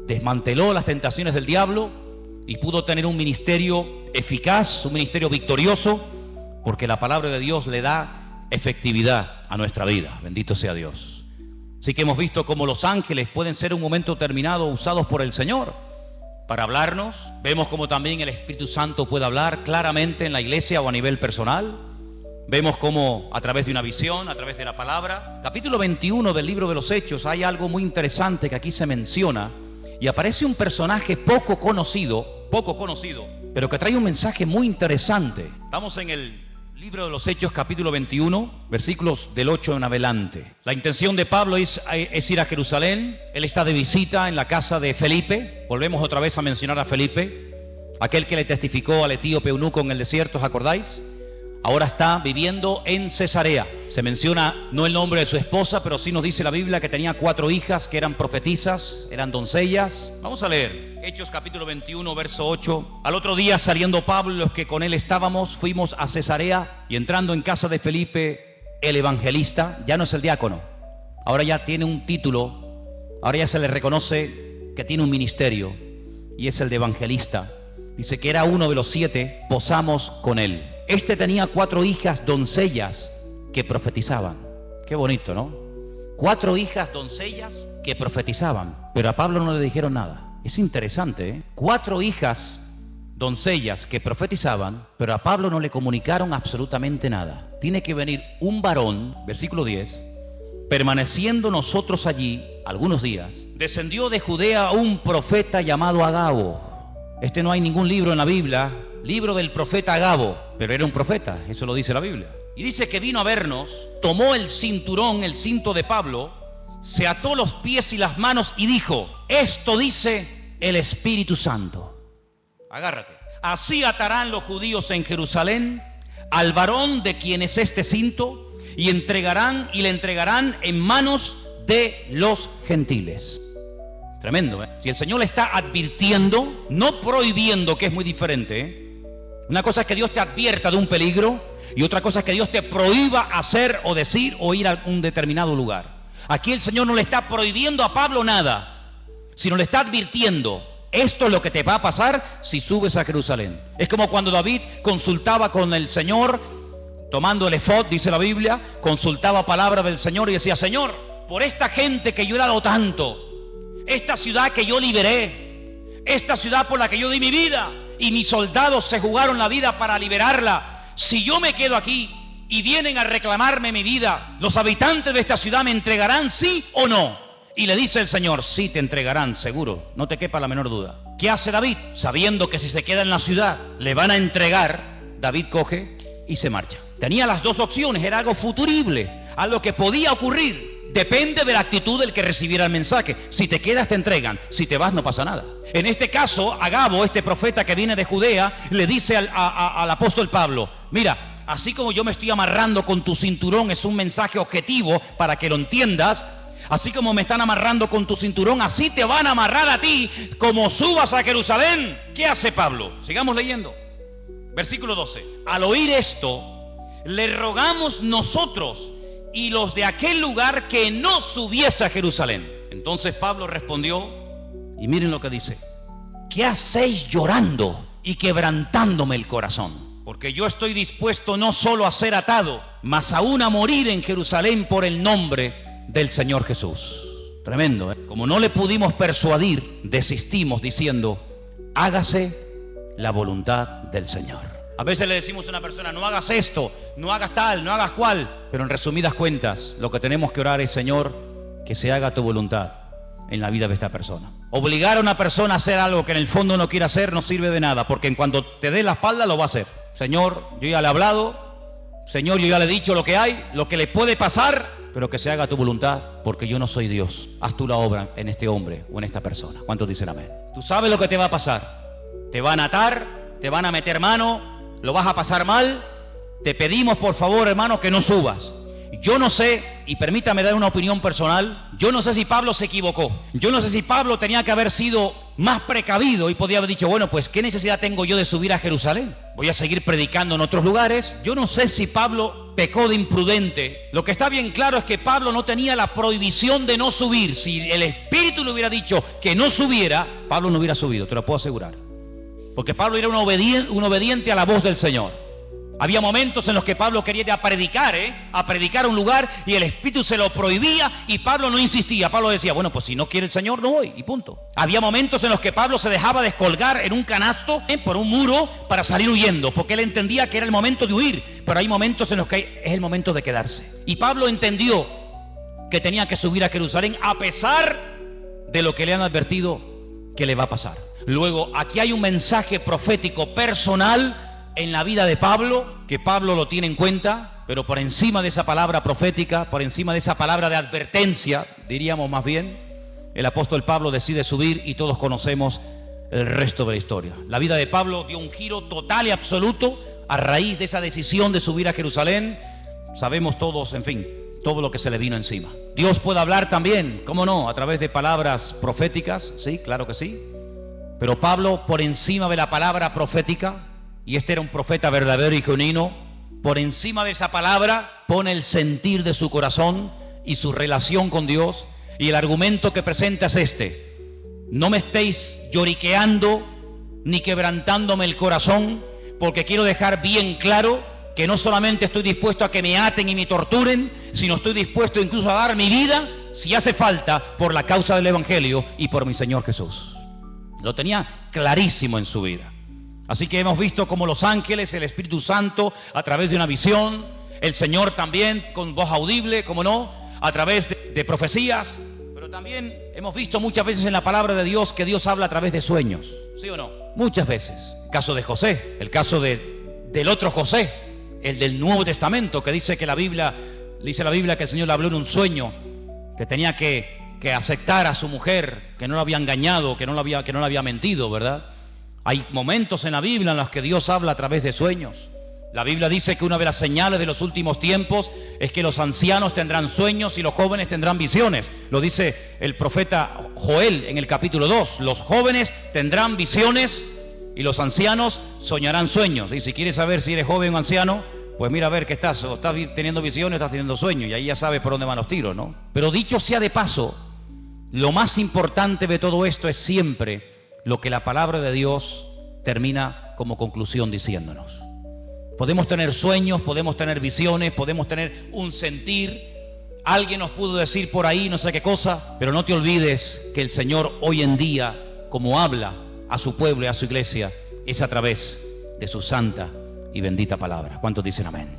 desmanteló las tentaciones del diablo y pudo tener un ministerio eficaz, un ministerio victorioso, porque la palabra de Dios le da efectividad a nuestra vida. Bendito sea Dios. Así que hemos visto cómo los ángeles pueden ser en un momento determinado usados por el Señor para hablarnos. Vemos cómo también el Espíritu Santo puede hablar claramente en la iglesia o a nivel personal. Vemos cómo a través de una visión, a través de la palabra. Capítulo 21 del libro de los Hechos, hay algo muy interesante que aquí se menciona, y aparece un personaje poco conocido, pero que trae un mensaje muy interesante. Estamos en el libro de los Hechos, capítulo 21, versículos del 8 en adelante. La intención de Pablo es ir a Jerusalén. Él está de visita en la casa de Felipe. Volvemos otra vez a mencionar a Felipe, aquel que le testificó al etíope eunuco en el desierto, ¿os acordáis? Ahora está viviendo en Cesarea. Se menciona no el nombre de su esposa, pero sí nos dice la Biblia que tenía 4 hijas que eran profetisas, eran doncellas. Vamos a leer Hechos capítulo 21, verso 8. Al otro día, saliendo Pablo y los que con él estábamos, fuimos a Cesarea, y entrando en casa de Felipe, el evangelista, ya no es el diácono, ahora ya tiene un título, ahora ya se le reconoce que tiene un ministerio, y es el de evangelista. Dice que era uno de los 7, posamos con él. Este tenía 4 hijas doncellas que profetizaban. Qué bonito, ¿no? 4 hijas doncellas que profetizaban, pero a Pablo no le dijeron nada. Es interesante, ¿eh? 4 hijas doncellas que profetizaban, pero a Pablo no le comunicaron absolutamente nada. Tiene que venir un varón, versículo 10, permaneciendo nosotros allí algunos días, descendió de Judea un profeta llamado Agabo. Este no hay ningún libro en la Biblia, libro del profeta Agabo, pero era un profeta, eso lo dice la Biblia. Y dice que vino a vernos, tomó el cinturón, el cinto de Pablo, se ató los pies y las manos y dijo: esto dice el Espíritu Santo. Agárrate. Así atarán los judíos en Jerusalén al varón de quien es este cinto, y le entregarán en manos de los gentiles. Tremendo, ¿eh? Si el Señor le está advirtiendo, no prohibiendo, que es muy diferente, ¿eh? Una cosa es que Dios te advierta de un peligro, y otra cosa es que Dios te prohíba hacer o decir o ir a un determinado lugar. Aquí el Señor no le está prohibiendo a Pablo nada, sino le está advirtiendo: esto es lo que te va a pasar si subes a Jerusalén. Es como cuando David consultaba con el Señor, tomando el efod, dice la Biblia, consultaba palabra del Señor y decía: Señor, por esta gente que yo he dado tanto, esta ciudad que yo liberé, esta ciudad por la que yo di mi vida, y mis soldados se jugaron la vida para liberarla, si yo me quedo aquí y vienen a reclamarme mi vida, ¿los habitantes de esta ciudad me entregarán, sí o no? Y le dice el Señor: sí, te entregarán, seguro, no te quepa la menor duda. ¿Qué hace David? Sabiendo que si se queda en la ciudad le van a entregar, David coge y se marcha. Tenía las dos opciones, era algo futurible, algo que podía ocurrir. Depende de la actitud del que recibiera el mensaje. Si te quedas, te entregan. Si te vas, no pasa nada. En este caso, Agabo, este profeta que viene de Judea, le dice al apóstol Pablo: mira, así como yo me estoy amarrando con tu cinturón, es un mensaje objetivo para que lo entiendas. Así como me están amarrando con tu cinturón, así te van a amarrar a ti como subas a Jerusalén. ¿Qué hace Pablo? Sigamos leyendo. Versículo 12. Al oír esto, le rogamos nosotros y los de aquel lugar que no subiese a Jerusalén. Entonces Pablo respondió, y miren lo que dice: ¿qué hacéis llorando y quebrantándome el corazón? porque yo estoy dispuesto no solo a ser atado, mas aún a morir en Jerusalén por el nombre del Señor Jesús. Tremendo, ¿eh? Como no le pudimos persuadir, desistimos diciendo, hágase la voluntad del Señor. A veces le decimos a una persona, no hagas esto, no hagas tal, no hagas cual. Pero en resumidas cuentas, lo que tenemos que orar es, Señor, que se haga tu voluntad en la vida de esta persona. Obligar a una persona a hacer algo que en el fondo no quiere hacer no sirve de nada, porque en cuanto te dé la espalda lo va a hacer. Señor, yo ya le he hablado, Señor, yo ya le he dicho lo que hay, lo que le puede pasar, pero que se haga tu voluntad, porque yo no soy Dios. Haz tú la obra en este hombre o en esta persona. ¿Cuántos dicen amén? Tú sabes lo que te va a pasar. Te van a atar, te van a meter mano, lo vas a pasar mal. Te pedimos, por favor, hermano, que no subas. Yo no sé, y permítame dar una opinión personal, yo no sé si Pablo se equivocó. Yo no sé si Pablo tenía que haber sido más precavido y podía haber dicho, bueno, pues ¿qué necesidad tengo yo de subir a Jerusalén? Voy a seguir predicando en otros lugares. Yo no sé si Pablo pecó de imprudente. Lo que está bien claro es que Pablo no tenía la prohibición de no subir. Si el Espíritu le hubiera dicho que no subiera, Pablo no hubiera subido, te lo puedo asegurar. Porque Pablo era un obediente a la voz del Señor. Había momentos en los que Pablo quería ir a predicar a un lugar, y el Espíritu se lo prohibía y Pablo no insistía. Pablo decía, bueno, pues si no quiere el Señor, no voy, y punto. Había momentos en los que Pablo se dejaba descolgar en un canasto por un muro para salir huyendo, porque él entendía que era el momento de huir. Pero hay momentos en los que es el momento de quedarse. Y Pablo entendió que tenía que subir a Jerusalén a pesar de lo que le han advertido que le va a pasar. Luego, aquí hay un mensaje profético personal en la vida de Pablo, que Pablo lo tiene en cuenta, pero por encima de esa palabra profética, por encima de esa palabra de advertencia, diríamos más bien, el apóstol Pablo decide subir y todos conocemos el resto de la historia. La vida de Pablo dio un giro total y absoluto a raíz de esa decisión de subir a Jerusalén. Sabemos todos, en fin, todo lo que se le vino encima. Dios puede hablar también, ¿cómo no?, a través de palabras proféticas, sí, claro que sí. Pero Pablo, por encima de la palabra profética, y este era un profeta verdadero y genuino, por encima de esa palabra pone el sentir de su corazón y su relación con Dios. Y el argumento que presenta es este: no me estéis lloriqueando ni quebrantándome el corazón, porque quiero dejar bien claro que no solamente estoy dispuesto a que me aten y me torturen, sino estoy dispuesto incluso a dar mi vida, si hace falta, por la causa del Evangelio y por mi Señor Jesús. Lo tenía clarísimo en su vida. Así que hemos visto como los ángeles, el Espíritu Santo, a través de una visión, el Señor también con voz audible, como no, a través de profecías, pero también hemos visto muchas veces en la palabra de Dios que Dios habla a través de sueños, ¿sí o no? Muchas veces. El caso de José, el caso del otro José, el del Nuevo Testamento, que dice que dice la Biblia que el Señor le habló en un sueño, que tenía que aceptar a su mujer, que no lo había engañado, que no le había mentido, ¿verdad? Hay momentos en la Biblia en los que Dios habla a través de sueños. La Biblia dice que una de las señales de los últimos tiempos es que los ancianos tendrán sueños y los jóvenes tendrán visiones. Lo dice el profeta Joel en el capítulo 2. Los jóvenes tendrán visiones y los ancianos soñarán sueños. Y si quieres saber si eres joven o anciano, pues mira a ver qué estás teniendo visiones, estás teniendo sueños, y ahí ya sabes por dónde van los tiros, ¿no? Pero dicho sea de paso, lo más importante de todo esto es siempre lo que la palabra de Dios termina como conclusión diciéndonos. Podemos tener sueños, podemos tener visiones, podemos tener un sentir. Alguien nos pudo decir por ahí no sé qué cosa, pero no te olvides que el Señor hoy en día, como habla a su pueblo y a su iglesia, es a través de su santa y bendita palabra. ¿Cuántos dicen amén?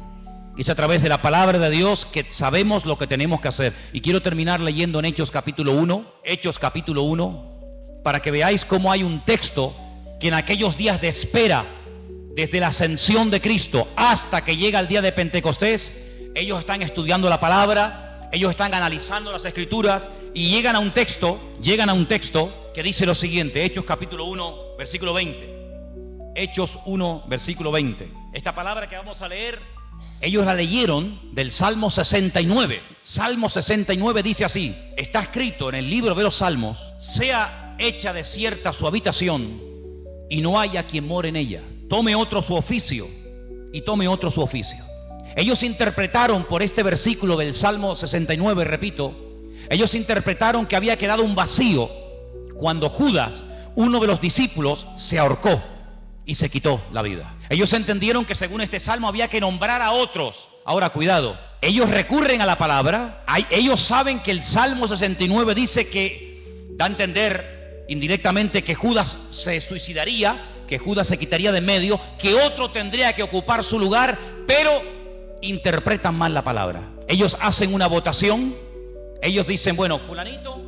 Es a través de la palabra de Dios que sabemos lo que tenemos que hacer. Y quiero terminar leyendo en Hechos capítulo 1, para que veáis cómo hay un texto que en aquellos días de espera, desde la ascensión de Cristo hasta que llega el día de Pentecostés, ellos están estudiando la palabra, ellos están analizando las Escrituras y llegan a un texto que dice lo siguiente. Hechos capítulo 1, versículo 20. Hechos 1, versículo 20. Esta palabra que vamos a leer, ellos la leyeron del Salmo 69. Salmo 69 dice así: está escrito en el libro de los Salmos: sea hecha desierta su habitación y no haya quien more en ella. Tome otro su oficio y tome otro su oficio. Ellos interpretaron por este versículo del Salmo 69, repito, ellos interpretaron que había quedado un vacío cuando Judas, uno de los discípulos, se ahorcó. y se quitó la vida. Ellos entendieron que según este salmo había que nombrar a otros. Ahora, cuidado, ellos recurren a la palabra, ellos saben que el Salmo 69 dice que, da a entender indirectamente que Judas se suicidaría, que Judas se quitaría de en medio, que otro tendría que ocupar su lugar, pero interpretan mal la palabra. Ellos hacen una votación, ellos dicen, bueno, fulanito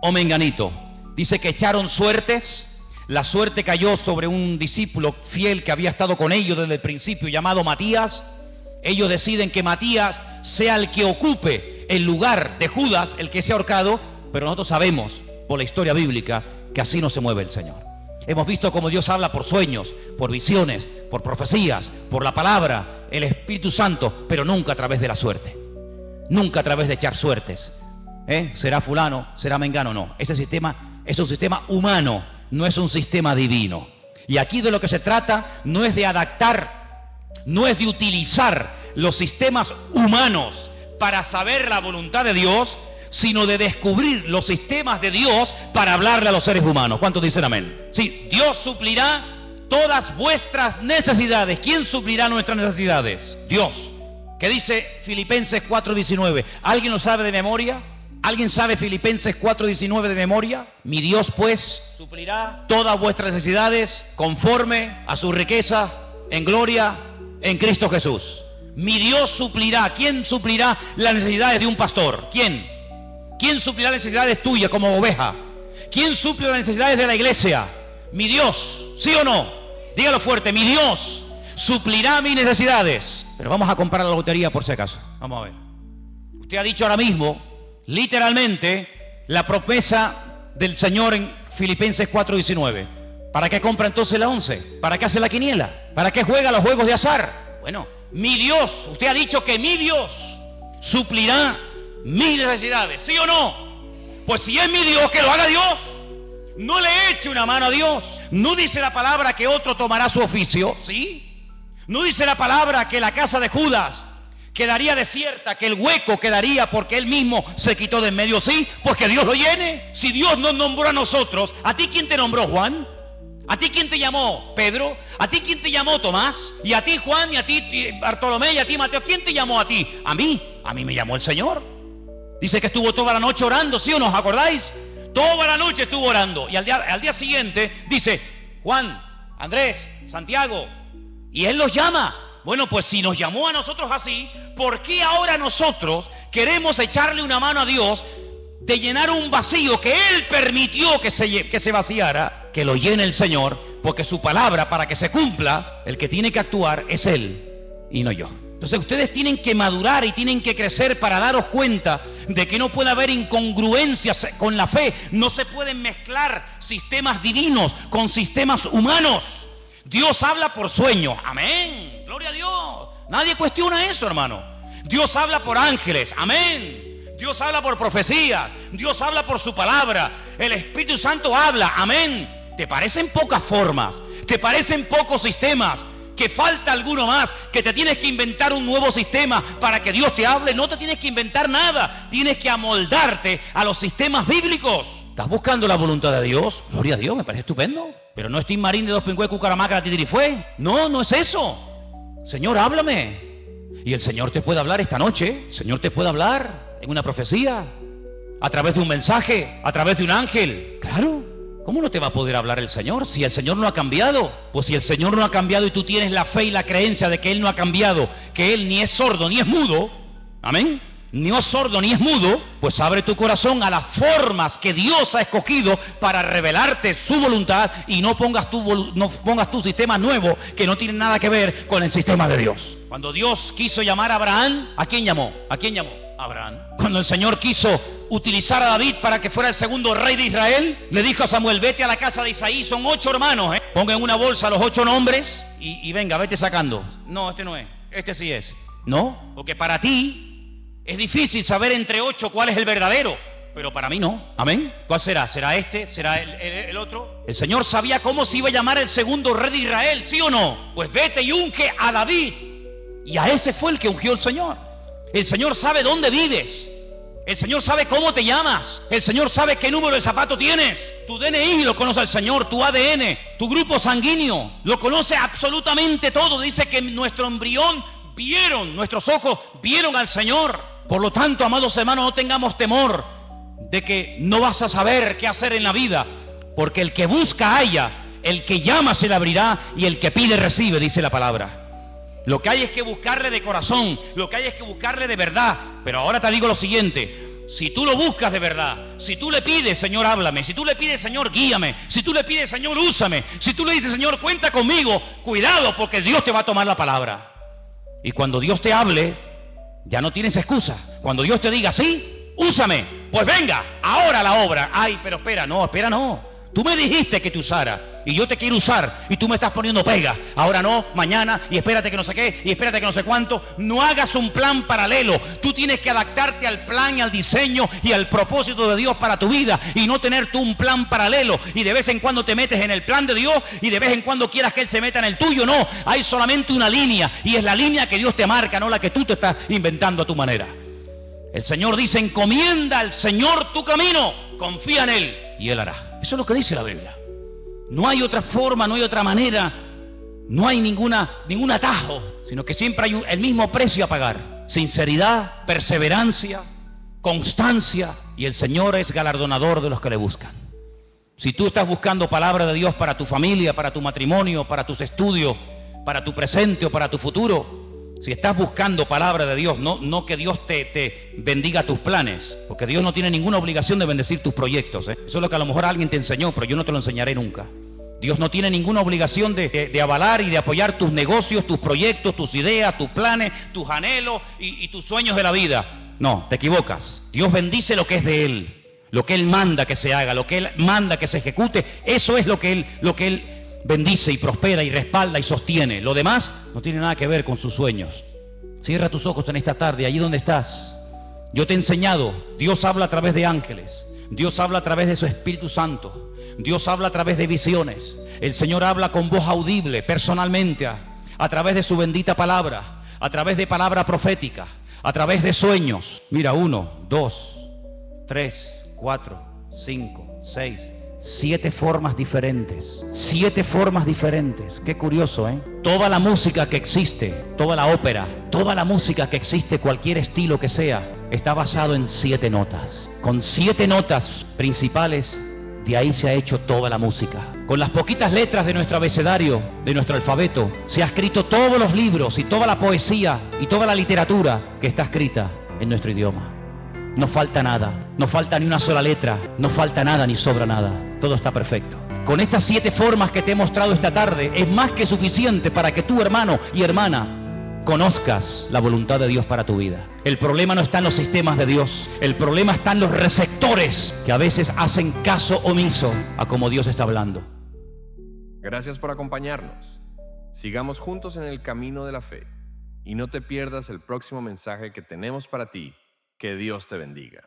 o menganito. Dice que echaron suertes. La suerte cayó sobre un discípulo fiel que había estado con ellos desde el principio, llamado Matías. Ellos deciden que Matías sea el que ocupe el lugar de Judas, el que sea ahorcado, pero nosotros sabemos por la historia bíblica que así no se mueve el Señor. Hemos visto cómo Dios habla por sueños, por visiones, por profecías, por la palabra, el Espíritu Santo, pero nunca a través de la suerte, nunca a través de echar suertes. Será fulano, será mengano, no. Ese sistema es un sistema humano, no es un sistema divino. Y aquí de lo que se trata no es de adaptar, no es de utilizar los sistemas humanos para saber la voluntad de Dios, sino de descubrir los sistemas de Dios para hablarle a los seres humanos. ¿Cuántos dicen amén? Sí, Dios suplirá todas vuestras necesidades. ¿Quién suplirá nuestras necesidades? Dios. ¿Qué dice Filipenses 4:19? ¿Alguien lo sabe de memoria? ¿Alguien sabe Filipenses 4:19 de memoria? Mi Dios pues suplirá todas vuestras necesidades conforme a su riqueza en gloria en Cristo Jesús. Mi Dios suplirá. ¿Quién suplirá las necesidades de un pastor? ¿Quién? ¿Quién suplirá las necesidades tuyas como oveja? ¿Quién suple las necesidades de la iglesia? Mi Dios. ¿Sí o no? Dígalo fuerte. Mi Dios suplirá mis necesidades. Pero vamos a comprar la lotería por si acaso. Vamos a ver. Usted ha dicho ahora mismo, literalmente, la promesa del Señor en Filipenses 4:19. ¿Para qué compra entonces la 11? ¿Para qué hace la quiniela? ¿Para qué juega los juegos de azar? Bueno, mi Dios, usted ha dicho que mi Dios suplirá mis necesidades, ¿sí o no? Pues si es mi Dios, que lo haga Dios. No le eche una mano a Dios. No dice la palabra que otro tomará su oficio, ¿sí? No dice la palabra que la casa de Judas quedaría desierta, que el hueco quedaría porque él mismo se quitó de en medio, ¿sí? Pues que Dios lo llene. Si Dios nos nombró a nosotros, ¿a ti quién te nombró, Juan? ¿A ti quién te llamó, Pedro? ¿A ti quién te llamó, Tomás? ¿Y a ti, Juan? ¿Y a ti, Bartolomé? ¿Y a ti, Mateo? ¿Quién te llamó a ti? A mí me llamó el Señor. Dice que estuvo toda la noche orando, ¿sí o no? ¿Os acordáis? Toda la noche estuvo orando. Y al día siguiente dice, Juan, Andrés, Santiago, y Él los llama. Bueno, pues si nos llamó a nosotros así, ¿por qué ahora nosotros queremos echarle una mano a Dios de llenar un vacío que Él permitió que se vaciara? Que lo llene el Señor, porque su palabra, para que se cumpla, el que tiene que actuar es Él y no yo. Entonces ustedes tienen que madurar y tienen que crecer para daros cuenta de que no puede haber incongruencias con la fe. No se pueden mezclar sistemas divinos con sistemas humanos. Dios habla por sueños, amén, gloria a Dios. Nadie cuestiona eso, hermano. Dios habla por ángeles, amén. Dios habla por profecías, Dios habla por su palabra. El Espíritu Santo habla, amén. ¿Te parecen pocas formas? ¿Te parecen pocos sistemas? ¿Que falta alguno más? ¿Que te tienes que inventar un nuevo sistema para que Dios te hable? No te tienes que inventar nada. Tienes que amoldarte a los sistemas bíblicos. ¿Estás buscando la voluntad de Dios? Gloria a Dios, me parece estupendo. Pero no es Tim Marín de Dos Pingües, Cucaramaca, Titirifue. No, no es eso. Señor, háblame. Y el Señor te puede hablar esta noche. El Señor te puede hablar en una profecía, a través de un mensaje, a través de un ángel. Claro. ¿Cómo no te va a poder hablar el Señor si el Señor no ha cambiado? Pues si el Señor no ha cambiado y tú tienes la fe y la creencia de que Él no ha cambiado, que Él ni es sordo ni es mudo, amén, ni es sordo ni es mudo, pues abre tu corazón a las formas que Dios ha escogido para revelarte su voluntad y no pongas tu sistema nuevo que no tiene nada que ver con el sistema de Dios. Cuando Dios quiso llamar a Abraham, ¿a quién llamó? ¿A quién llamó? Abraham. Cuando el Señor quiso utilizar a David para que fuera el segundo rey de Israel, le dijo a Samuel, vete a la casa de Isaí, son 8 hermanos, ponga en una bolsa los 8 nombres y venga, vete sacando. No, este no es, este sí es. No, porque para ti es difícil saber entre 8 cuál es el verdadero, pero para mí no. Amén. ¿Cuál será? ¿Será este? ¿Será el otro? El Señor sabía cómo se iba a llamar el segundo rey de Israel, ¿sí o no? Pues vete y unge a David. Y a ese fue el que ungió el Señor. El Señor sabe dónde vives. El Señor sabe cómo te llamas. El Señor sabe qué número de zapato tienes. Tu DNI lo conoce el Señor, tu ADN, tu grupo sanguíneo, lo conoce absolutamente todo. Dice que nuestro embrión nuestros ojos vieron al Señor. Por lo tanto, amados hermanos, no tengamos temor de que no vas a saber qué hacer en la vida, porque el que busca halla, el que llama se le abrirá y el que pide recibe, dice la palabra. Lo que hay es que buscarle de corazón, lo que hay es que buscarle de verdad. Pero ahora te digo lo siguiente: si tú lo buscas de verdad, si tú le pides, Señor, háblame, si tú le pides, Señor, guíame, si tú le pides, Señor, úsame, si tú le dices, Señor, cuenta conmigo, cuidado, porque Dios te va a tomar la palabra. Y cuando Dios te hable, ya no tienes excusa. Cuando Dios te diga, sí, úsame, pues venga, ahora la obra. Ay, pero espera, no. Tú me dijiste que te usara y yo te quiero usar y tú me estás poniendo pega. Ahora no, mañana, y espérate que no sé qué, y espérate que no sé cuánto. No hagas un plan paralelo. Tú tienes que adaptarte al plan y al diseño y al propósito de Dios para tu vida, y no tener tú un plan paralelo y de vez en cuando te metes en el plan de Dios y de vez en cuando quieras que Él se meta en el tuyo. No, hay solamente una línea, y es la línea que Dios te marca, no la que tú te estás inventando a tu manera. El Señor dice: encomienda al Señor tu camino, confía en Él y Él hará. Eso es lo que dice la Biblia. No hay otra forma, no hay otra manera, no hay ningún atajo, sino que siempre hay el mismo precio a pagar: sinceridad, perseverancia, constancia, y el Señor es galardonador de los que le buscan. Si tú estás buscando palabra de Dios para tu familia, para tu matrimonio, para tus estudios, para tu presente o para tu futuro, si estás buscando palabra de Dios, no que Dios te bendiga tus planes, porque Dios no tiene ninguna obligación de bendecir tus proyectos, ¿eh? Eso es lo que a lo mejor alguien te enseñó, pero yo no te lo enseñaré nunca. Dios no tiene ninguna obligación de avalar y de apoyar tus negocios, tus proyectos, tus ideas, tus planes, tus anhelos y tus sueños de la vida. No, te equivocas. Dios bendice lo que es de Él, lo que Él manda que se haga, lo que Él manda que se ejecute. Eso es lo que Él bendice y prospera y respalda y sostiene. Lo demás no tiene nada que ver con sus sueños. Cierra tus ojos en esta tarde, allí donde estás. Yo te he enseñado, Dios habla a través de ángeles, Dios habla a través de su Espíritu Santo, Dios habla a través de visiones. El Señor habla con voz audible, personalmente, a través de su bendita palabra, a través de palabra profética, a través de sueños. Mira, 1, 2, 3, 4, 5, 6, 7 formas diferentes. 7 formas diferentes. Qué curioso, ¿eh? Toda la música que existe, toda la ópera, toda la música que existe, cualquier estilo que sea, está basado en 7 notas. Con 7 notas principales, de ahí se ha hecho toda la música. Con las poquitas letras de nuestro abecedario, de nuestro alfabeto, se ha escrito todos los libros y toda la poesía y toda la literatura que está escrita en nuestro idioma. No falta nada, no falta ni una sola letra, no falta nada ni sobra nada. Todo está perfecto. Con estas 7 formas que te he mostrado esta tarde, es más que suficiente para que tú, hermano y hermana, conozcas la voluntad de Dios para tu vida. El problema no está en los sistemas de Dios, el problema está en los receptores que a veces hacen caso omiso a como Dios está hablando. Gracias por acompañarnos. Sigamos juntos en el camino de la fe y no te pierdas el próximo mensaje que tenemos para ti. Que Dios te bendiga.